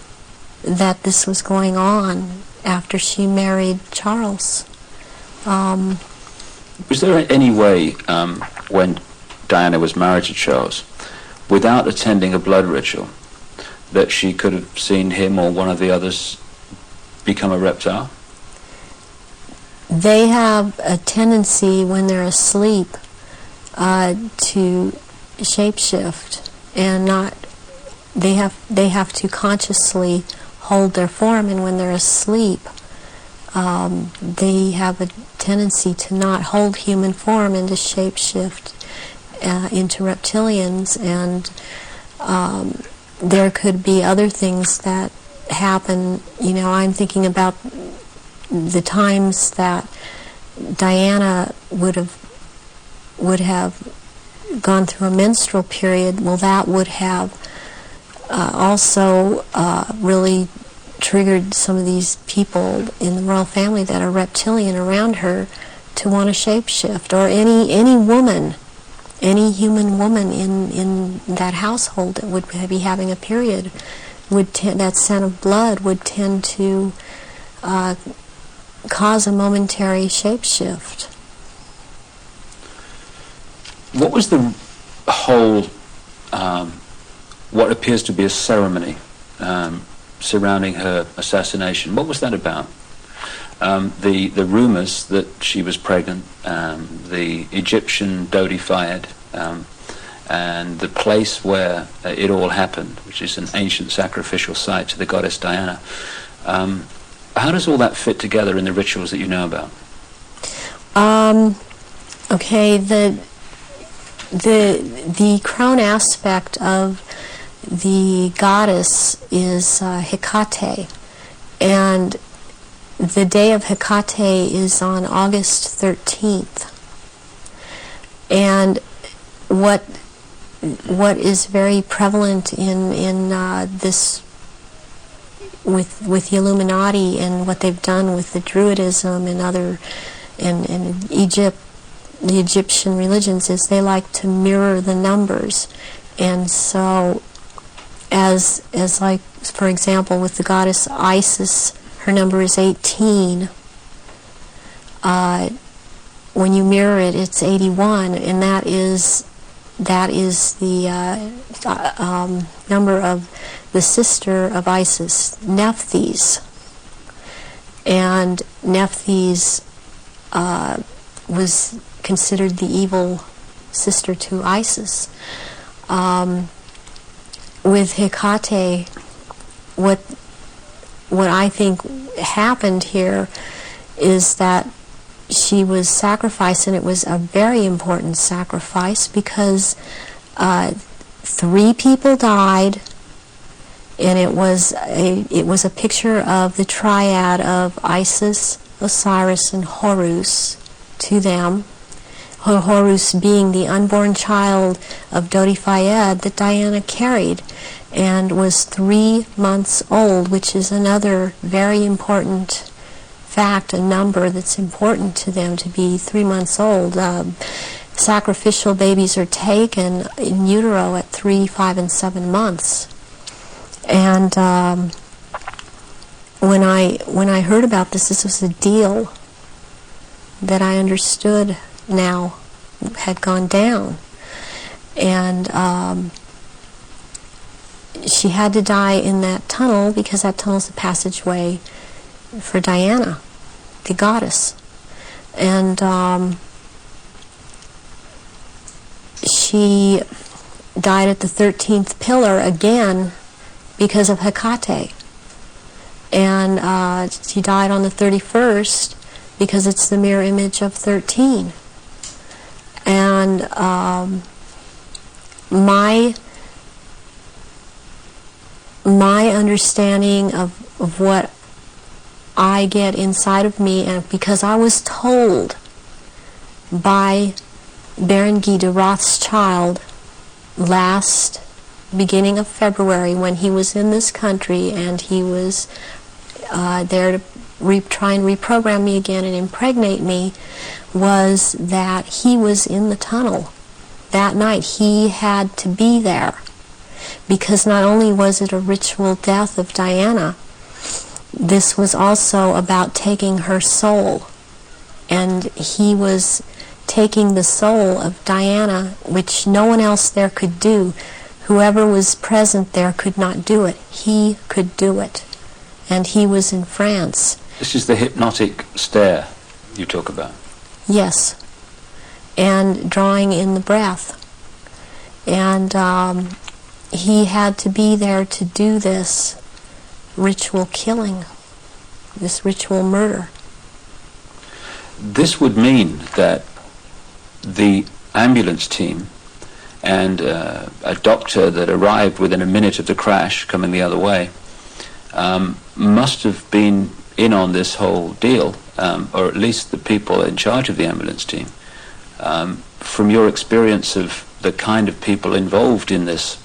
that this was going on after she married Charles. Was there any way, when Diana was married to Charles, without attending a blood ritual, that she could have seen him or one of the others become a reptile? They have a tendency when they're asleep to shapeshift, and they have to consciously hold their form, and when they're asleep they have a tendency to not hold human form and to shapeshift into reptilians. And there could be other things that happen. You know, I'm thinking about the times that Diana would have gone through a menstrual period. Well, that would have also really triggered some of these people in the royal family that are reptilian around her to want to shapeshift, or any woman, any human woman in that household that would be having a period, that scent of blood would tend to cause a momentary shapeshift. What was the whole, what appears to be a ceremony surrounding her assassination? What was that about? The rumours that she was pregnant, the Egyptian Dodi Fayed, and the place where it all happened, which is an ancient sacrificial site to the goddess Diana. How does all that fit together in the rituals that you know about? Okay, the crown aspect of the goddess is Hecate, and the day of Hecate is on August 13th. And what is very prevalent in this with the Illuminati and what they've done with the Druidism and other in Egypt, the Egyptian religions, is they like to mirror the numbers. And so as like, for example, with the goddess Isis, her number is 18. When you mirror it, it's 81, and that is the number of the sister of Isis, Nephthys. And Nephthys was considered the evil sister to Isis. With Hecate, what I think happened here is that she was sacrificed, and it was a very important sacrifice because 3 people died, and it was a picture of the triad of Isis, Osiris, and Horus to them. Horus being the unborn child of Dodi Fayed that Diana carried, and was 3 months old, which is another very important fact, a number that's important to them, to be 3 months old. Sacrificial babies are taken in utero at 3, 5, and 7 months. And when I heard about this was a deal that I understood now had gone down. And she had to die in that tunnel because that tunnel's the passageway for Diana, the goddess. And she died at the 13th pillar again because of Hecate. And she died on the 31st because it's the mirror image of 13. And my understanding of what I get inside of me, and because I was told by Baron Guy de Rothschild last beginning of February when he was in this country and he was there to try and reprogram me again and impregnate me, was that he was in the tunnel that night. He had to be there because not only was it a ritual death of Diana, this was also about taking her soul, and he was taking the soul of Diana, which no one else there could do. Whoever was present there could not do it. He could do it, and he was in France. This is the hypnotic stare you talk about. Yes, and drawing in the breath. And he had to be there to do this ritual killing, this ritual murder. This would mean that the ambulance team and a doctor that arrived within a minute of the crash coming the other way must have been in on this whole deal, or at least the people in charge of the ambulance team. From your experience of the kind of people involved in this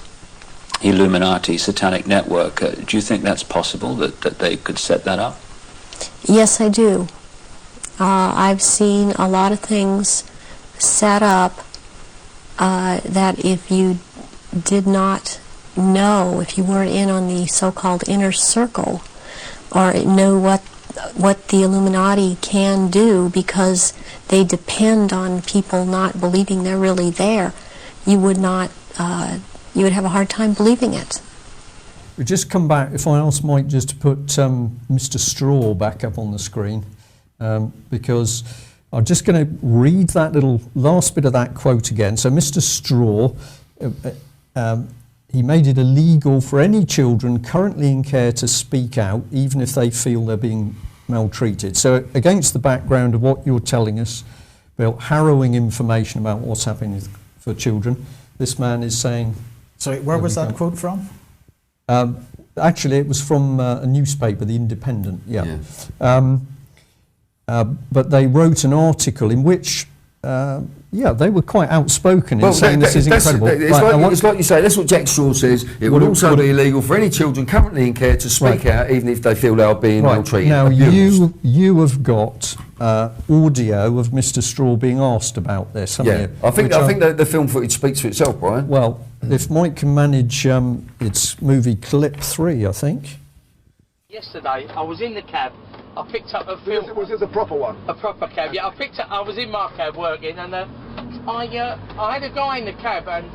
Illuminati satanic network, do you think that's possible, that they could set that up? Yes, I do. I've seen a lot of things set up that if you did not know, if you weren't in on the so-called inner circle, or know what the Illuminati can do because they depend on people not believing they're really there, you would not, you would have a hard time believing it. We just come back, if I ask Mike just to put Mr. Straw back up on the screen, because I'm just going to read that little last bit of that quote again. So Mr. Straw, he made it illegal for any children currently in care to speak out, even if they feel they're being maltreated. So against the background of what you're telling us about harrowing information about what's happening for children, this man is saying... Sorry, where was that quote from? Actually, it was from a newspaper, The Independent, yeah. But they wrote an article in which, they were quite outspoken in saying this is incredible. It's like you say, that's what Jack Straw says. It would also be illegal for any children currently in care to speak out, even if they feel they are being maltreated. Now, you have got audio of Mr. Straw being asked about this, haven't you? I think the film footage speaks for itself, Brian. Well, if Mike can manage its movie clip 3, I think. Yesterday, I was in the cab. I picked up a film. Was this a proper one? A proper cab, yeah. I was in my cab working, and I had a guy in the cab, and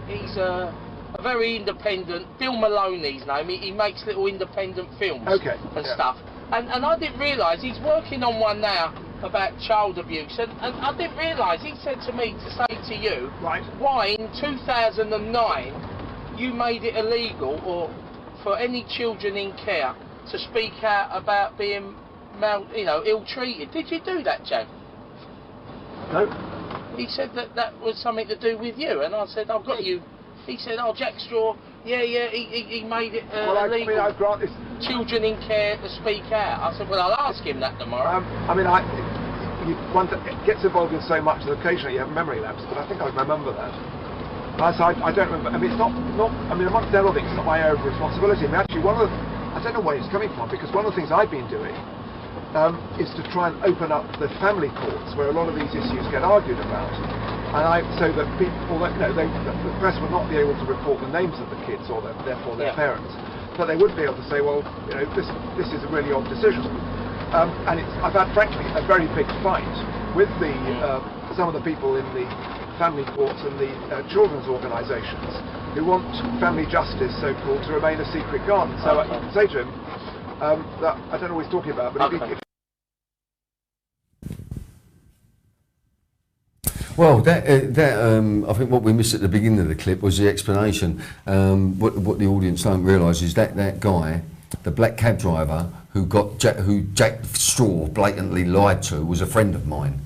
he's a very independent. Bill Maloney's name. He makes little independent films and stuff. And I didn't realise he's working on one now about child abuse, and I didn't realise, he said to me to say to you, why in 2009 you made it illegal or for any children in care to speak out about being ill-treated. Did you do that, Jack? No. He said that was something to do with you, and I said, I've got you. He said, oh, Jack Straw, he made it illegal. I grant this. Children in care to speak out. I said, well, I'll ask him that tomorrow. One gets involved in so much that occasionally you have memory lapse, but I think I remember that. I don't remember. I mean, it's not. Amongst other things, it's not my area of responsibility. I mean, actually, I don't know where it's coming from, because one of the things I've been doing is to try and open up the family courts where a lot of these issues get argued about, and so that people, the press would not be able to report the names of the kids or therefore their parents, but they would be able to say, well, this is a really odd decision, and I've had, frankly, a very big fight with the some of the people in the family courts and the children's organisations who want family justice, so-called, to remain a secret garden. So you can say to him that I don't know what he's talking about, but if Well, I think what we missed at the beginning of the clip was the explanation. What the audience don't realise is that guy, the black cab driver who Jack Straw blatantly lied to, was a friend of mine.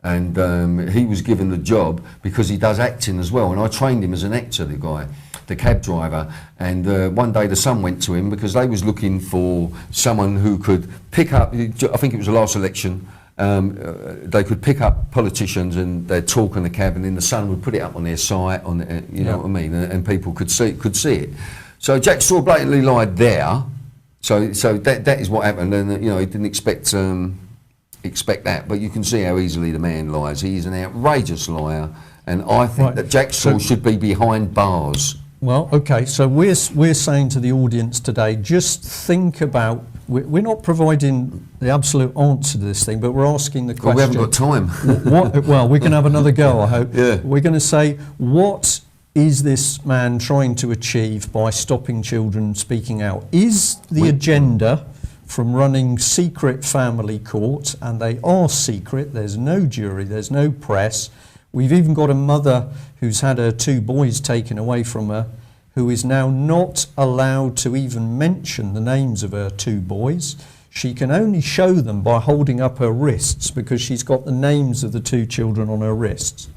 And he was given the job because he does acting as well. And I trained him as an actor, the guy, the cab driver. And one day the Sun went to him because they was looking for someone who could pick up, I think it was the last election, they could pick up politicians and they'd talk in the cab, and then the Sun would put it up on their site, on the, you know what I mean, and people could see it. So Jack Straw blatantly lied there. So that is what happened, and you know, he didn't expect that, but you can see how easily the man lies. He is an outrageous liar, and I think that Jack Straw should be behind bars. Well, okay, so we're saying to the audience today, just think about, we're not providing the absolute answer to this thing, but we're asking the question. Well, we haven't got time. Well, we can have another go, I hope. Yeah. We're going to say, what is this man trying to achieve by stopping children speaking out? Is the agenda from running secret family courts, and they are secret, there's no jury, there's no press. We've even got a mother who's had her 2 boys taken away from her, who is now not allowed to even mention the names of her 2 boys. She can only show them by holding up her wrists, because she's got the names of the 2 children on her wrists.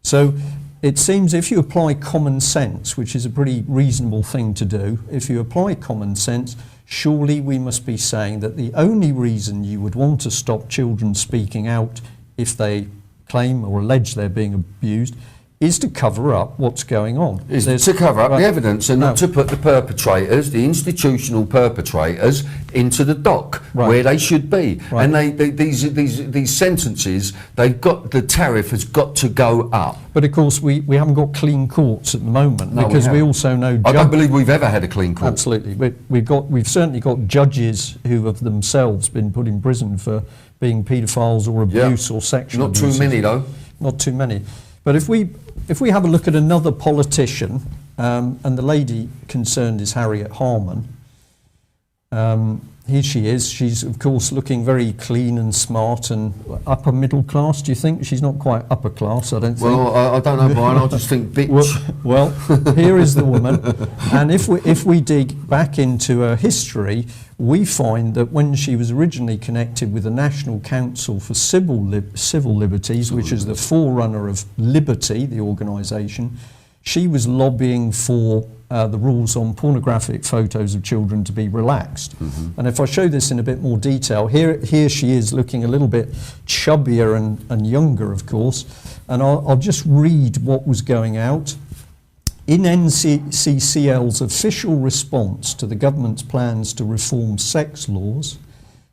So it seems if you apply common sense, which is a pretty reasonable thing to do, if you apply common sense, surely we must be saying that the only reason you would want to stop children speaking out if they claim or allege they're being abused is to cover up what's going on. Is to cover up the evidence and not to put the perpetrators, the institutional perpetrators, into the dock where they should be. And these sentences, the tariff has got to go up. But of course we haven't got clean courts at the moment, because we also know... I don't believe we've ever had a clean court. Absolutely. But we've certainly got judges who have themselves been put in prison for being paedophiles or abuse or sexual abuse. Not too many though. Not too many. But if we have a look at another politician, and the lady concerned is Harriet Harman. Here she is. She's, of course, looking very clean and smart and upper middle class. Do you think? She's not quite upper class, I don't think. Well, I don't know, Brian. I just think bitch. Well, here is the woman. And if we dig back into her history, we find that when she was originally connected with the National Council for Civil Liberties, which is the forerunner of Liberty, the organisation, she was lobbying for the rules on pornographic photos of children to be relaxed. And if I show this in a bit more detail, here she is looking a little bit chubbier and younger, of course, and I'll just read what was going out. In NCCL's official response to the government's plans to reform sex laws,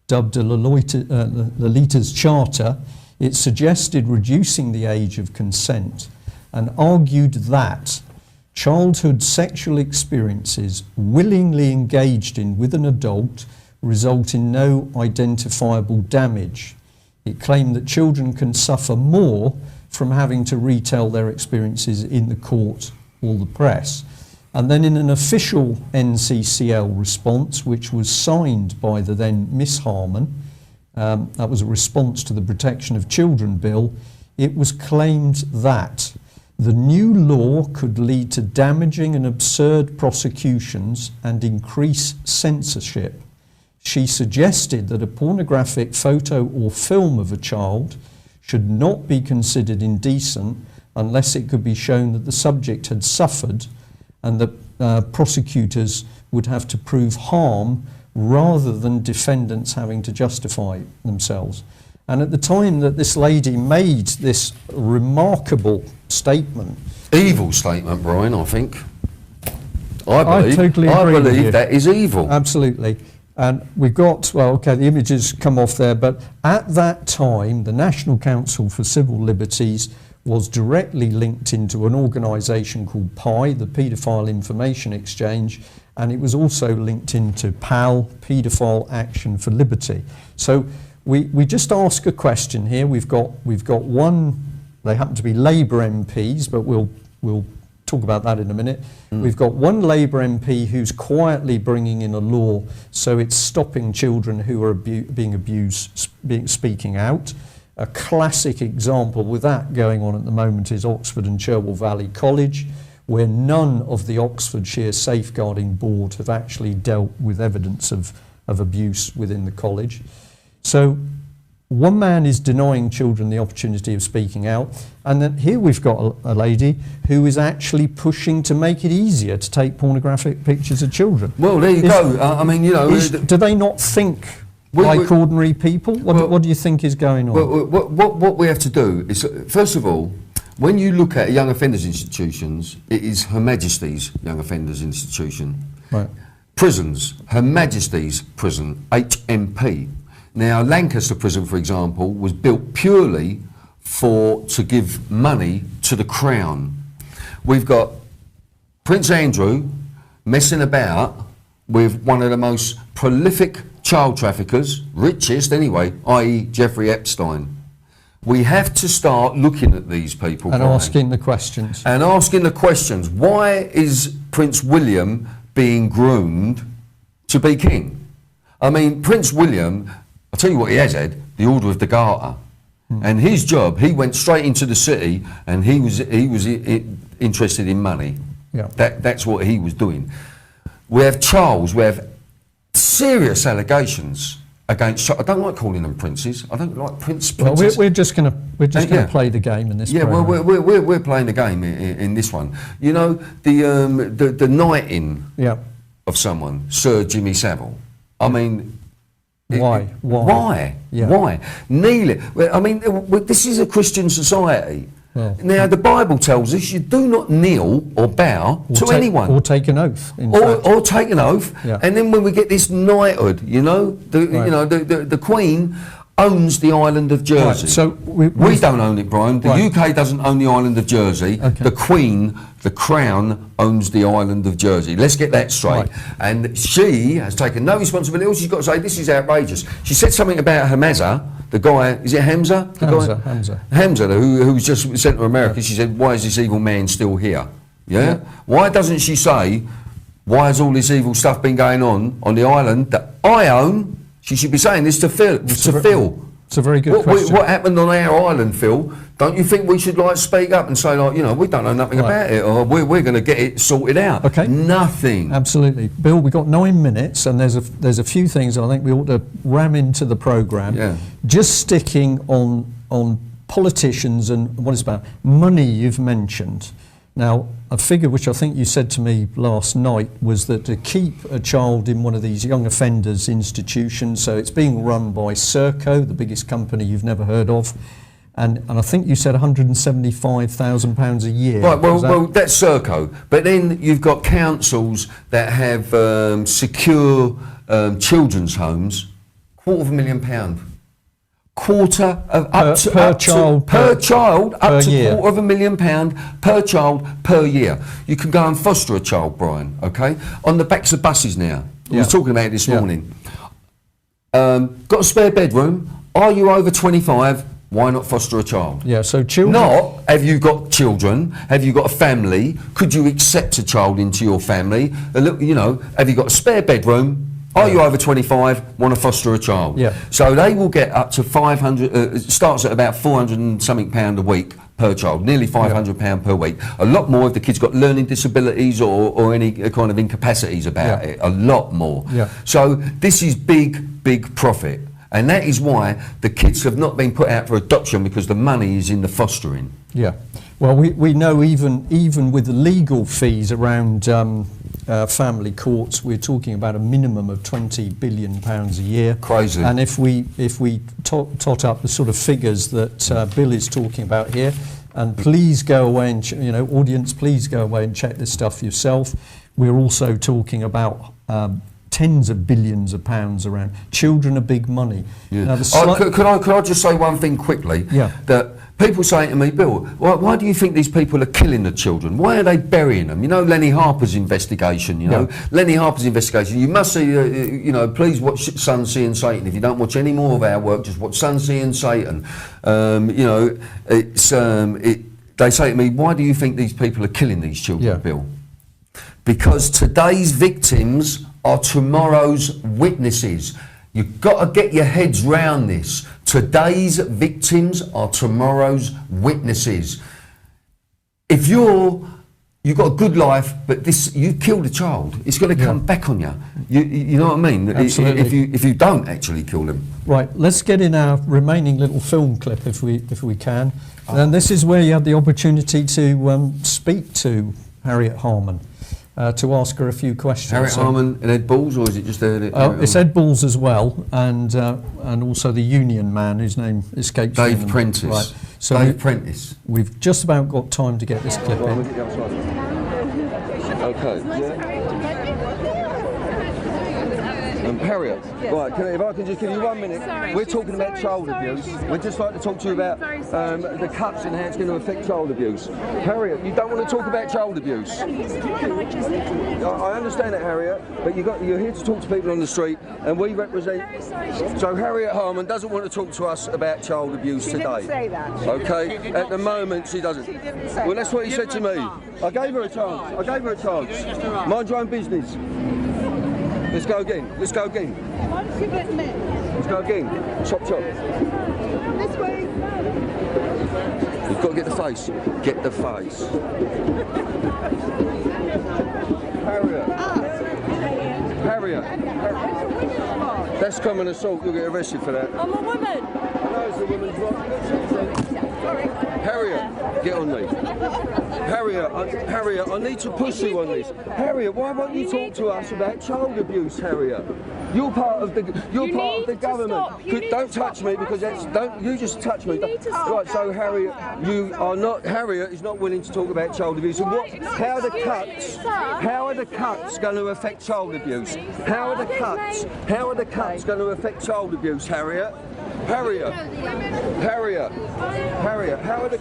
dubbed Lolita's Charter, it suggested reducing the age of consent and argued that childhood sexual experiences willingly engaged in with an adult result in no identifiable damage. It claimed that children can suffer more from having to retell their experiences in the court or the press. And then in an official NCCL response, which was signed by the then Miss Harman, that was a response to the Protection of Children Bill, it was claimed that the new law could lead to damaging and absurd prosecutions and increase censorship. She suggested that a pornographic photo or film of a child should not be considered indecent unless it could be shown that the subject had suffered, and that prosecutors would have to prove harm rather than defendants having to justify themselves. And at the time that this lady made this remarkable statement... Evil statement, Brian, I think. I totally agree with you. That is evil. Absolutely. And we've got, well, okay, the images come off there, but at that time, the National Council for Civil Liberties was directly linked into an organisation called PI, the Paedophile Information Exchange, and it was also linked into PAL, Paedophile Action for Liberty. So we just ask a question here. We've got one they happen to be Labour MPs, but we'll talk about that in a minute. We've got one Labour MP who's quietly bringing in a law so it's stopping children who are being abused speaking out. A classic example with that going on at the moment is Oxford and Cherwell Valley College, where none of the Oxfordshire Safeguarding Board have actually dealt with evidence of abuse within the college. So one man is denying children the opportunity of speaking out, and then here we've got a lady who is actually pushing to make it easier to take pornographic pictures of children. Well, there you go. I mean, you know... do they not think like ordinary people? What do you think is going on? What we have to do is, first of all, when you look at young offenders institutions, it is Her Majesty's Young Offenders Institution. Right. Prisons, Her Majesty's Prison, HMP. Now, Lancaster Prison, for example, was built purely to give money to the Crown. We've got Prince Andrew messing about with one of the most prolific child traffickers, richest anyway, i.e. Jeffrey Epstein. We have to start looking at these people. And asking the questions. And asking the questions. Why is Prince William being groomed to be king? I mean, Prince William, I'll tell you what he has had, the Order of the Garter. And his job, he went straight into the city and he was interested in money. Yeah. That's what he was doing. We have Charles, we have serious allegations against. I don't like calling them princes. I don't like princess. Well, we're just going to play the game in this. Yeah, program. well, we're playing the game in this one. You know, the knighting of someone, Sir Jimmy Savile. I mean, why? Yeah. Why? Kneel. Well, I mean, this is a Christian society. Well, now, the Bible tells us you do not kneel or bow to anyone. Or take an oath. Or take an oath. Yeah. And then when we get this knighthood, you know, the Queen owns the island of Jersey. Right, so we don't own it, Brian. The UK doesn't own the island of Jersey. Okay. The Queen, the Crown, owns the island of Jersey. Let's get that straight. Right. And she has taken no responsibility. All she's got to say, this is outrageous. She said something about Hamza, the guy, is it Hamza? Hamza, who was just sent to America. She said, why is this evil man still here? Yeah? Why doesn't she say, why has all this evil stuff been going on the island that I own? She should be saying this to Phil. It's a very good question. What happened on our island, Phil? Don't you think we should speak up and say we don't know nothing about it, or we're going to get it sorted out? Okay. Nothing. Absolutely, Bill. We've got 9 minutes, and there's a few things I think we ought to ram into the programme. Yeah. Just sticking on politicians and what it's about. Money you've mentioned. Now, a figure which I think you said to me last night was that to keep a child in one of these young offenders institutions, so it's being run by Serco, the biggest company you've never heard of, and I think you said £175,000 a year. Right, well, that's Serco. But then you've got councils that have secure children's homes, £250,000. Per child up to £250,000 per child per year. You can go and foster a child, Brian, okay? On the backs of buses now. We were talking about it this morning. Got a spare bedroom? Are you over 25? Why not foster a child? Yeah, so children... Not, have you got children? Have you got a family? Could you accept a child into your family? Have you got a spare bedroom? Are you over 25, want to foster a child? Yeah. So they will get up to 500, it starts at about 400 and something pound a week per child, nearly £500 per week. A lot more if the kid's got learning disabilities or any kind of incapacities about it, a lot more. Yeah. So this is big profit. And that is why the kids have not been put out for adoption, because the money is in the fostering. Yeah. Well, we know even with the legal fees around family courts, we're talking about a minimum of £20 billion a year. Crazy. And if we tot up the sort of figures that Bill is talking about here, and please go away and audience, please go away and check this stuff yourself. We're also talking about tens of billions of pounds around. Children are big money. Yeah. Now, could I just say one thing quickly? Yeah. That People say to me, Bill, why do you think these people are killing the children? Why are they burying them? You know, Lenny Harper's investigation, you know. Lenny Harper's investigation. You must see, you know, please watch Sun, Sea and Satan. If you don't watch any more of our work, just watch Sun, Sea and Satan. You know, it's, they say to me, why do you think these people are killing these children, Bill? Because today's victims are tomorrow's witnesses. You've got to get your heads round this. Today's victims are tomorrow's witnesses. If you've got a good life, but you killed a child, it's going to come back on you. You know what I mean? Absolutely. If you don't actually kill them. Right, let's get in our remaining little film clip if we can. And this is where you had the opportunity to speak to Harriet Harman. To ask her a few questions. Harriet Harman and Ed Balls, or is it just it's Ed Balls as well, and also the union man whose name escapes me. Dave Prentice. Right. So Dave Prentice. We've just about got time to get this clip in. Okay. Harriet, right, if I can just give you 1 minute. We're talking about child abuse. We'd just like to talk to you about the cuts and how it's going to affect child abuse. Harriet, you don't want to talk about child abuse. I understand that, Harriet, but you're here to talk to people on the street, and we represent... So Harriet Harman doesn't want to talk to us about child abuse today. She didn't say that. Okay, at the moment she doesn't. She didn't say Well, that's what he said to me. I gave her a chance. Mind your own business. Let's go again. Let's go again. Let's go again. Chop, chop. This way. You've got to get the face. Get the face. Harriet. That's common assault. You'll get arrested for that. I'm a woman. I know it's a woman's right. Sorry. Harriet, get on me. Harriet, I need to push you on this. Harriet, why won't you talk to us about child abuse, Harriet? You're part of the government. Don't touch me, because don't you just touch me. Right, so Harriet, Harriet is not willing to talk about child abuse. And how are the cuts going to affect child abuse? How are the cuts going to affect child abuse, Harriet? Harriet, how are the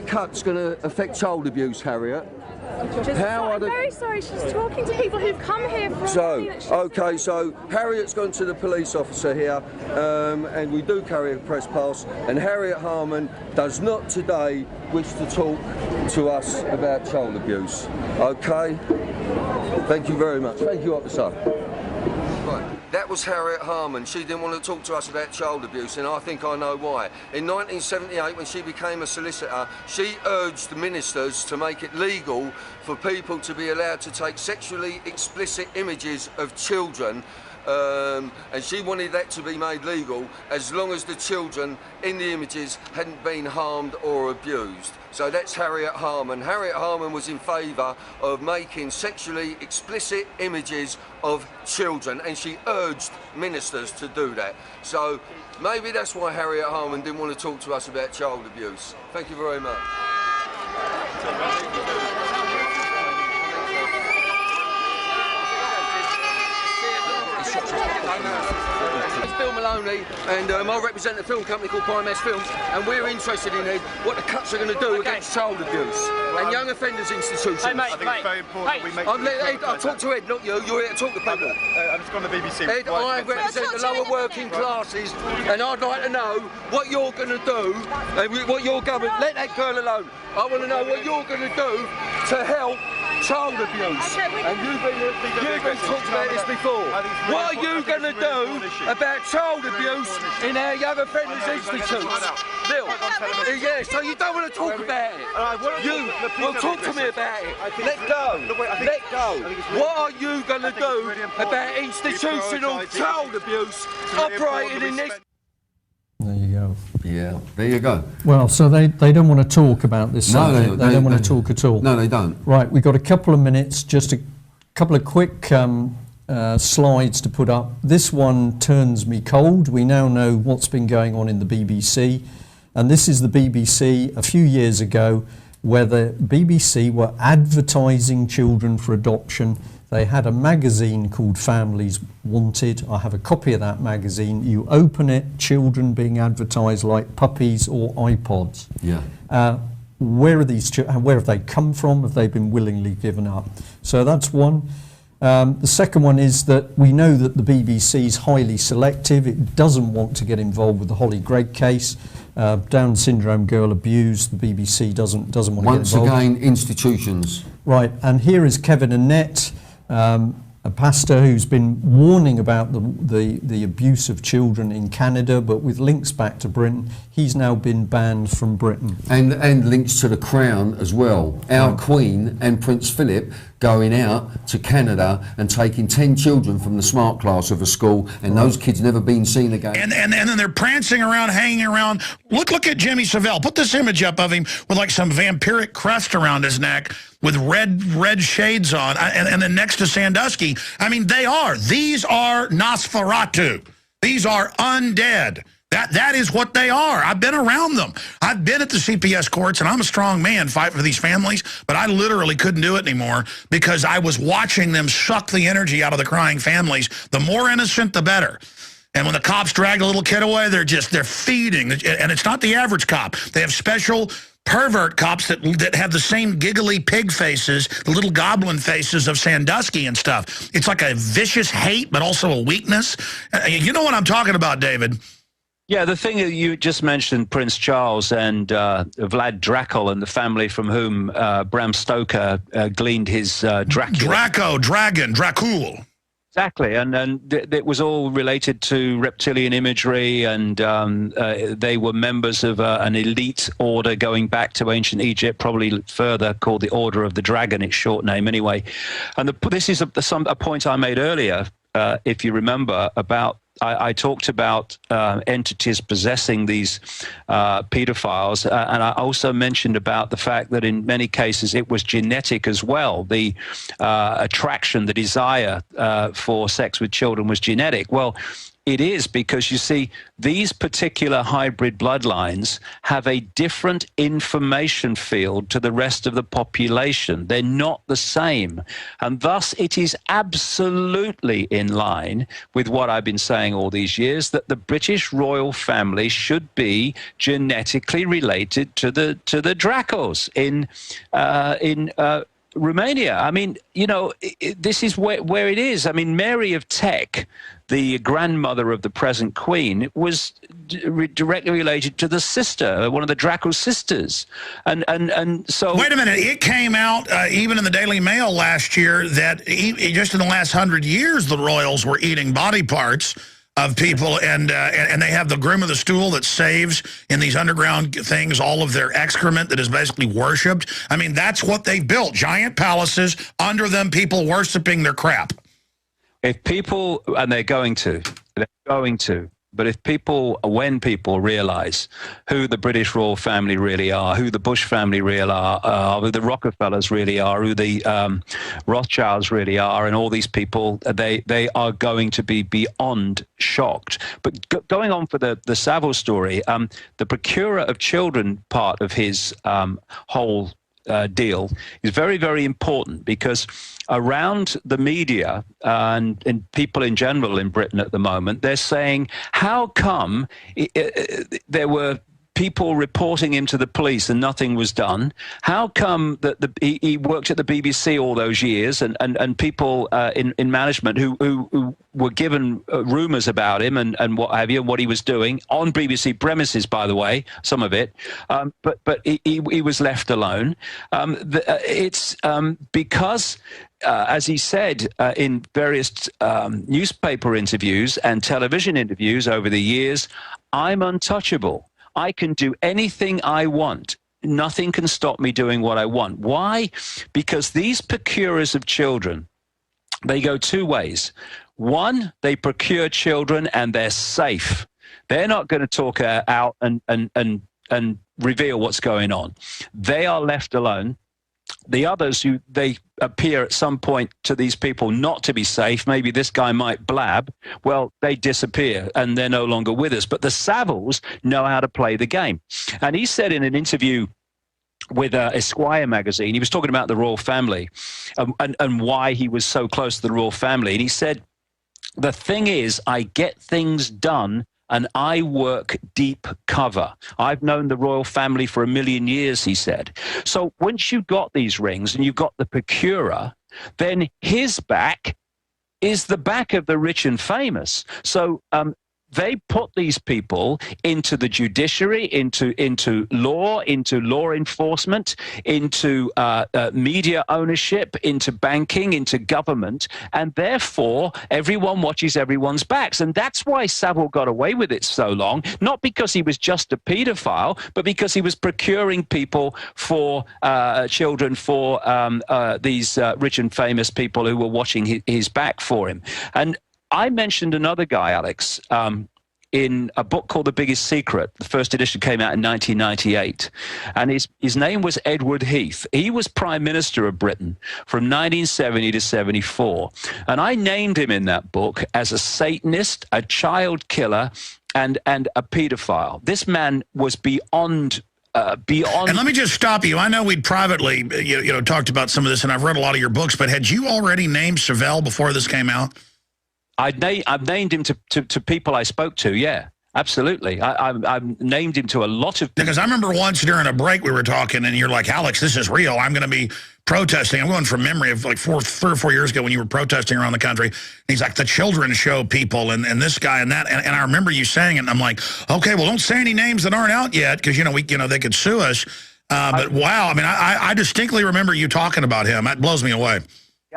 cuts going to affect child abuse, Harriet? I'm very sorry, she's talking to people who've come here from... So Harriet's gone to the police officer here, and we do carry a press pass, and Harriet Harman does not today wish to talk to us about child abuse. Okay? Thank you very much. Thank you, officer. Right. That was Harriet Harman. She didn't want to talk to us about child abuse, and I think I know why. In 1978, when she became a solicitor, she urged ministers to make it legal for people to be allowed to take sexually explicit images of children, and she wanted that to be made legal as long as the children in the images hadn't been harmed or abused. So that's Harriet Harman. Harriet Harman was in favour of making sexually explicit images of children, and she urged ministers to do that. So maybe that's why Harriet Harman didn't want to talk to us about child abuse. Thank you very much. It's Bill Maloney, and I represent a film company called Primass Films, and we're interested in what the cuts are going to do against child abuse and young offenders institutions. Hey, mate, I think it's very important we make... I'll talk to Ed, not you. You're here to talk to people. I'm just going to the BBC. Ed, I represent the lower working classes, and I'd like to know what you're going to do, what your government... Let that girl alone. I want to know what you're going to do to help child abuse. And you've been talking about this before. What are you going to do about child abuse in our young offenders institutes? Bill, yeah, so you don't want to talk about it. Well, talk to me about it. Let go. What are you going to do about institutional child abuse operating in this? There you go. Yeah, there you go. Well, so they don't want to talk about this subject. They don't want to talk at all. No, they don't. Right, we've got a couple of minutes, just a couple of quick slides to put up. This one turns me cold. We now know what's been going on in the BBC, and this is the BBC a few years ago, where the BBC were advertising children for adoption. They had a magazine called Families Wanted. I have a copy of that magazine. You open it, children being advertised like puppies or iPods. Yeah. Where are these? Where have they come from? Have they been willingly given up? So that's one. The second one is that we know that the BBC is highly selective. It doesn't want to get involved with the Holly Gregg case. Down syndrome girl abused. The BBC doesn't want to get involved. Once again, institutions. Right, and here is Kevin Annett, a pastor who's been warning about the abuse of children in Canada, but with links back to Britain. He's now been banned from Britain. And links to the Crown as well. Our Queen and Prince Philip going out to Canada and taking 10 children from the smart class of a school, and those kids never been seen again. And then they're prancing around, hanging around. Look at Jimmy Savile. Put this image up of him with like some vampiric crest around his neck with red shades on, and then next to Sandusky. I mean, these are Nosferatu. These are undead. That is what they are. I've been around them. I've been at the CPS courts, and I'm a strong man fighting for these families, but I literally couldn't do it anymore because I was watching them suck the energy out of the crying families. The more innocent, the better. And when the cops drag a little kid away, they're feeding. And it's not the average cop. They have special pervert cops that have the same giggly pig faces, the little goblin faces of Sandusky and stuff. It's like a vicious hate, but also a weakness. You know what I'm talking about, David? Yeah, the thing that you just mentioned, Prince Charles and Vlad Dracul and the family from whom Bram Stoker gleaned his Dracula. Dracul. Exactly, and it was all related to reptilian imagery, and they were members of an elite order going back to ancient Egypt, probably further, called the Order of the Dragon, its short name anyway. And this is a point I made earlier, if you remember, about I talked about entities possessing these pedophiles, and I also mentioned about the fact that in many cases it was genetic as well. The attraction, the desire for sex with children was genetic. Well, it is, because you see, these particular hybrid bloodlines have a different information field to the rest of the population. They're not the same. And thus it is absolutely in line with what I've been saying all these years, that the British royal family should be genetically related to the Dracos in Romania. I mean, you know, this is where it is. I mean, Mary of Teck, the grandmother of the present queen, was directly related to the sister, one of the Draco sisters. And so... Wait a minute. It came out even in the Daily Mail last year that just in the last 100 years, the royals were eating body parts of people, and they have the groom of the stool that saves in these underground things all of their excrement that is basically worshipped. I mean, that's what they've built. Giant palaces, under them people worshiping their crap. If people, and they're going to, but if when people realize who the British royal family really are, who the Bush family really are, who the Rockefellers really are, who the Rothschilds really are, and all these people, they are going to be beyond shocked. But going on for the Savile story, the procurer of children part of his whole deal is very, very important, because around the media and people in general in Britain at the moment, they're saying, how come there were people reporting him to the police and nothing was done? How come that he worked at the BBC all those years, and people in management who were given rumours about him and what have you, and what he was doing on BBC premises, by the way, some of it, but he was left alone. It's because, as he said in various newspaper interviews and television interviews over the years, I'm untouchable. I can do anything I want. Nothing can stop me doing what I want. Why? Because these procurers of children, they go two ways. One, they procure children and they're safe. They're not going to talk out and reveal what's going on. They are left alone. The others, who they appear at some point to these people not to be safe, maybe this guy might blab, well, they disappear and they're no longer with us. But the Saviles know how to play the game. And he said in an interview with Esquire magazine. He was talking about the royal family and why he was so close to the royal family. And he said, the thing is, I get things done and I work deep cover. I've known the royal family for 1,000,000 years, he said. So once you've got these rings and you've got the procurer, then his back is the back of the rich and famous. So they put these people into the judiciary, into law enforcement, into media ownership, into banking, into government, and therefore everyone watches everyone's backs. And that's why Savile got away with it so long, not because he was just a paedophile, but because he was procuring people for children for these rich and famous people who were watching his back for him. And I mentioned another guy, Alex, in a book called The Biggest Secret. The first edition came out in 1998. And his name was Edward Heath. He was Prime Minister of Britain from 1970 to 74. And I named him in that book as a Satanist, a child killer, and a pedophile. This man was beyond... And let me just stop you. I know we'd privately, talked about some of this, and I've read a lot of your books, but had you already named Savile before this came out? I've named him to people I spoke to, yeah, absolutely. I've named him to a lot of... Because I remember once during a break we were talking, and you're like, Alex, this is real. I'm going to be protesting. I'm going from memory of like 3 or 4 years ago when you were protesting around the country. And he's like, the children's show people and this guy and that. And I remember you saying it, and I'm like, okay, well, don't say any names that aren't out yet because, they could sue us. But wow, I mean, I distinctly remember you talking about him. That blows me away.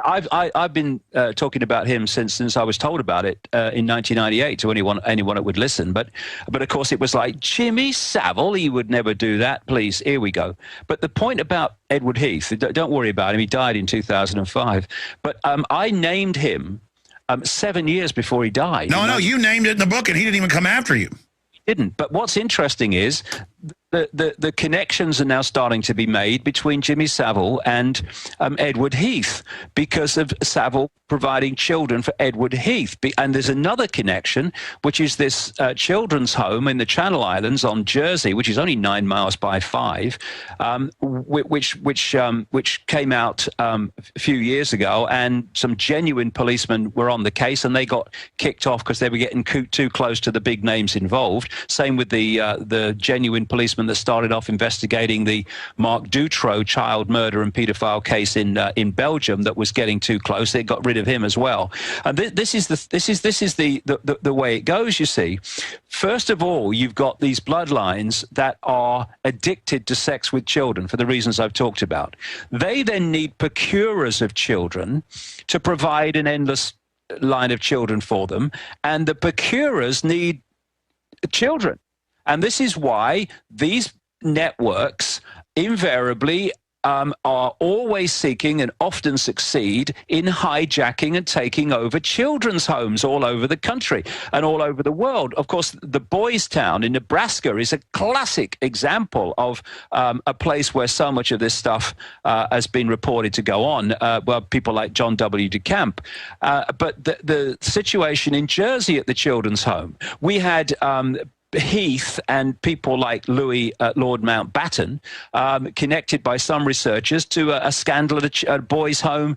I've been talking about him since I was told about it in 1998 to anyone that would listen. But of course it was like, Jimmy Savile, he would never do that. Please, here we go. But the point about Edward Heath, don't worry about him. He died in 2005. But I named him 7 years before he died. No, you named it in the book, and he didn't even come after you. He didn't. But what's interesting is the connections are now starting to be made between Jimmy Savile and Edward Heath because of Savile providing children for Edward Heath. And there's another connection, which is this children's home in the Channel Islands on Jersey, which is only 9 miles by 5, which came out a few years ago, and some genuine policemen were on the case, and they got kicked off because they were getting too close to the big names involved. Same with the genuine policeman that started off investigating the Mark Dutroux child murder and paedophile case in Belgium that was getting too close. They got rid of him as well. And this is the way it goes. You see, first of all, you've got these bloodlines that are addicted to sex with children for the reasons I've talked about. They then need procurers of children to provide an endless line of children for them, and the procurers need children. And this is why these networks invariably are always seeking and often succeed in hijacking and taking over children's homes all over the country and all over the world. Of course, the Boys Town in Nebraska is a classic example of a place where so much of this stuff has been reported to go on. People like John W. DeCamp. But the situation in Jersey at the children's home, we had Heath and people like Louis Lord Mountbatten connected by some researchers to a scandal at a boys' home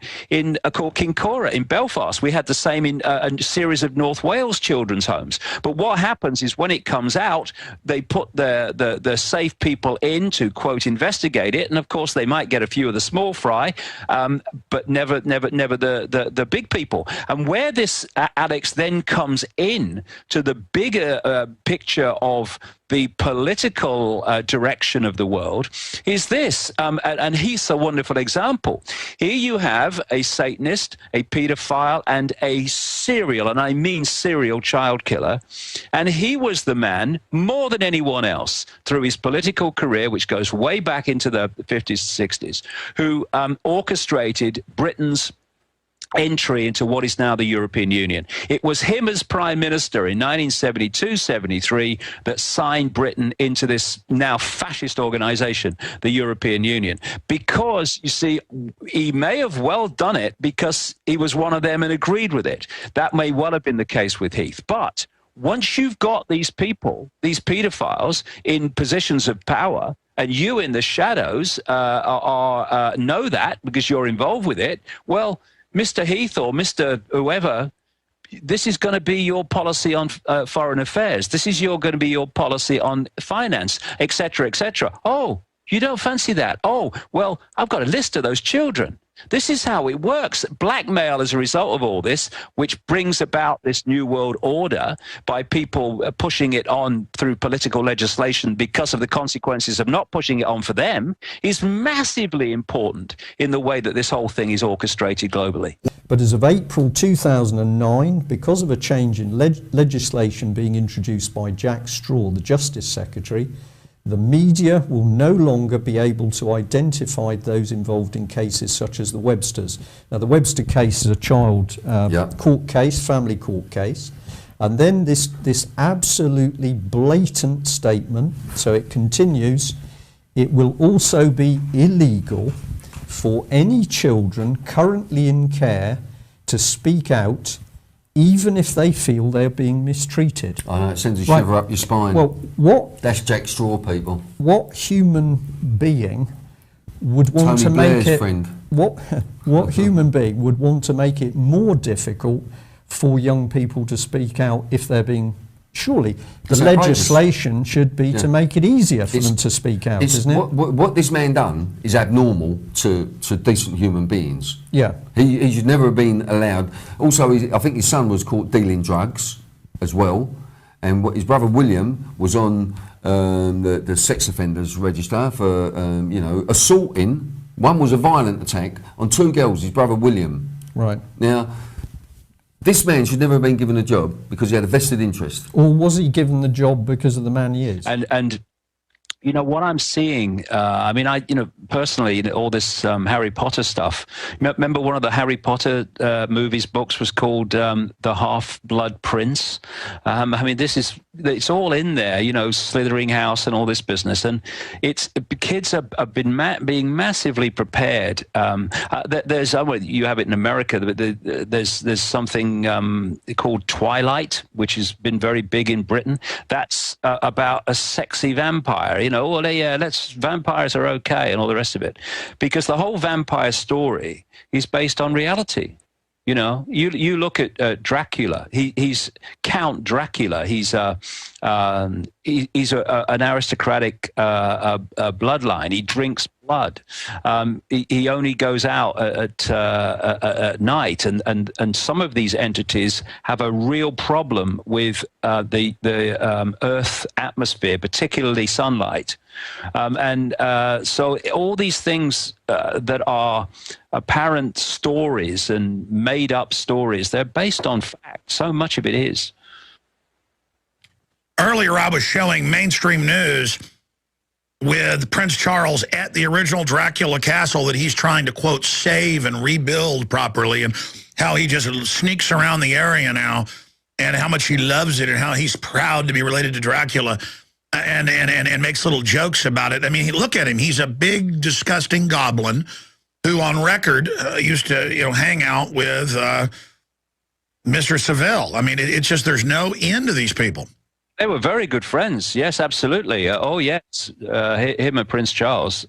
called Kincora in Belfast. We had the same in a series of North Wales children's homes. But what happens is when it comes out, they put the safe people in to, quote, investigate it. And of course, they might get a few of the small fry, but never the big people. And where this, Alex, then comes in to the bigger picture of the political direction of the world is this, and he's a wonderful example. Here you have a Satanist, a pedophile, and a serial, and I mean serial child killer, and he was the man, more than anyone else, through his political career, which goes way back into the 50s, 60s, who orchestrated Britain's entry into what is now the European Union. It was him as Prime Minister in 1972-73 that signed Britain into this now fascist organization, the European Union. Because, you see, he may have well done it because he was one of them and agreed with it. That may well have been the case with Heath. But once you've got these people, these pedophiles, in positions of power, and you in the shadows know that because you're involved with it, well, Mr. Heath or Mr. whoever, this is going to be your policy on foreign affairs. This is going to be your policy on finance, etc., etc. Oh, you don't fancy that? Oh, well, I've got a list of those children. This is how it works. Blackmail as a result of all this, which brings about this new world order by people pushing it on through political legislation because of the consequences of not pushing it on for them, is massively important in the way that this whole thing is orchestrated globally. But as of April 2009, because of a change in legislation being introduced by Jack Straw, the Justice Secretary, the media will no longer be able to identify those involved in cases such as the Websters. Now, the Webster case is a child court case, family court case. And then this absolutely blatant statement, so it continues, it will also be illegal for any children currently in care to speak out even if they feel they're being mistreated. I know, it sends a shiver up your spine. Well, that's Jack Straw, people. What human being would want Tony to Blair's make it... friend. What human being would want to make it more difficult for young people to speak out if they're being... Surely the legislation should be to make it easier for them to speak out, isn't it? What this man done is abnormal to decent human beings. Yeah. He should never have been allowed. Also, I think his son was caught dealing drugs as well. And his brother William was on the sex offenders register for, assaulting. One was a violent attack on 2 girls, his brother William. Right. Now, this man should never have been given a job because he had a vested interest. Or was he given the job because of the man he is? And you know, what I'm seeing, personally, all this Harry Potter stuff. Remember one of the Harry Potter movies, books was called The Half-Blood Prince? It's all in there, Slithering House and all this business. And kids have been being massively prepared. There's, you have it in America, there's something called Twilight, which has been very big in Britain. That's about a sexy vampire, vampires are okay and all the rest of it, because the whole vampire story is based on reality. You look at Dracula. He's Count Dracula. He's an aristocratic bloodline. He drinks blood. He only goes out at night, and some of these entities have a real problem with the Earth atmosphere, particularly sunlight. So all these things that are apparent stories and made up stories, they're based on fact. So much of it is. Earlier I was showing mainstream news with Prince Charles at the original Dracula castle that he's trying to, quote, save and rebuild properly, and how he just sneaks around the area now, and how much he loves it, and how he's proud to be related to Dracula, and makes little jokes about it. I mean, look at him. He's a big, disgusting goblin who, on record, used to hang out with Mr. Savile. I mean, it's just, there's no end to these people. They were very good friends. Yes, absolutely. Oh, yes, him and Prince Charles.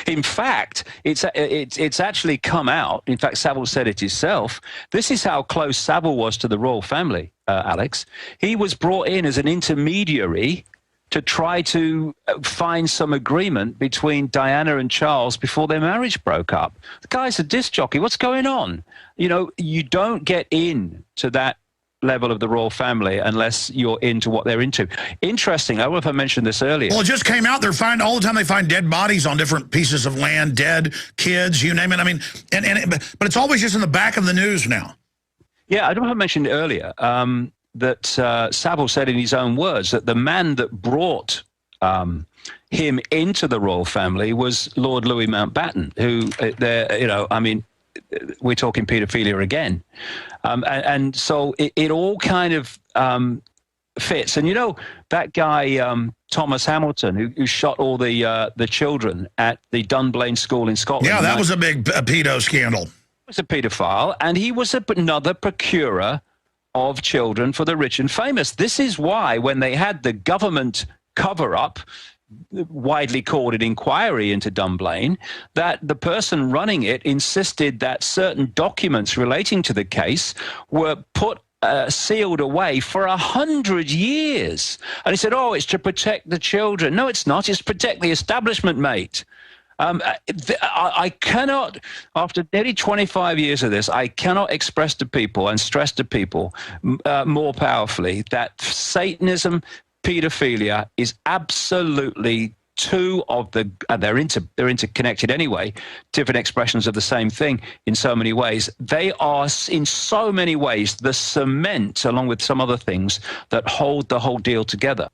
In fact, it's actually come out. In fact, Savile said it himself. This is how close Savile was to the royal family, Alex. He was brought in as an intermediary to try to find some agreement between Diana and Charles before their marriage broke up. The guy's a disc jockey. What's going on? You don't get in to that level of the royal family unless you're into what they're into. Interesting. I don't know if I mentioned this earlier. Well, it just came out. All the time they find dead bodies on different pieces of land, dead kids, you name it. I mean, but it's always just in the back of the news now. Yeah, I don't know if I mentioned it earlier. That Savile said in his own words that the man that brought him into the royal family was Lord Louis Mountbatten, who, we're talking paedophilia again. And so it all kind of fits. And that guy, Thomas Hamilton, who shot all the children at the Dunblane School in Scotland. Yeah, that was a big pedo scandal. He was a paedophile, and he was another procurer of children for the rich and famous. This is why when they had the government cover-up, widely called an inquiry into Dunblane, that the person running it insisted that certain documents relating to the case were put sealed away for 100 years. And he said, oh, it's to protect the children. No, it's not. It's to protect the establishment, mate. I cannot, after nearly 25 years of this, I cannot express to people and stress to people more powerfully that Satanism, pedophilia is absolutely two of the, they're interconnected anyway, different expressions of the same thing in so many ways. They are in so many ways the cement, along with some other things, that hold the whole deal together.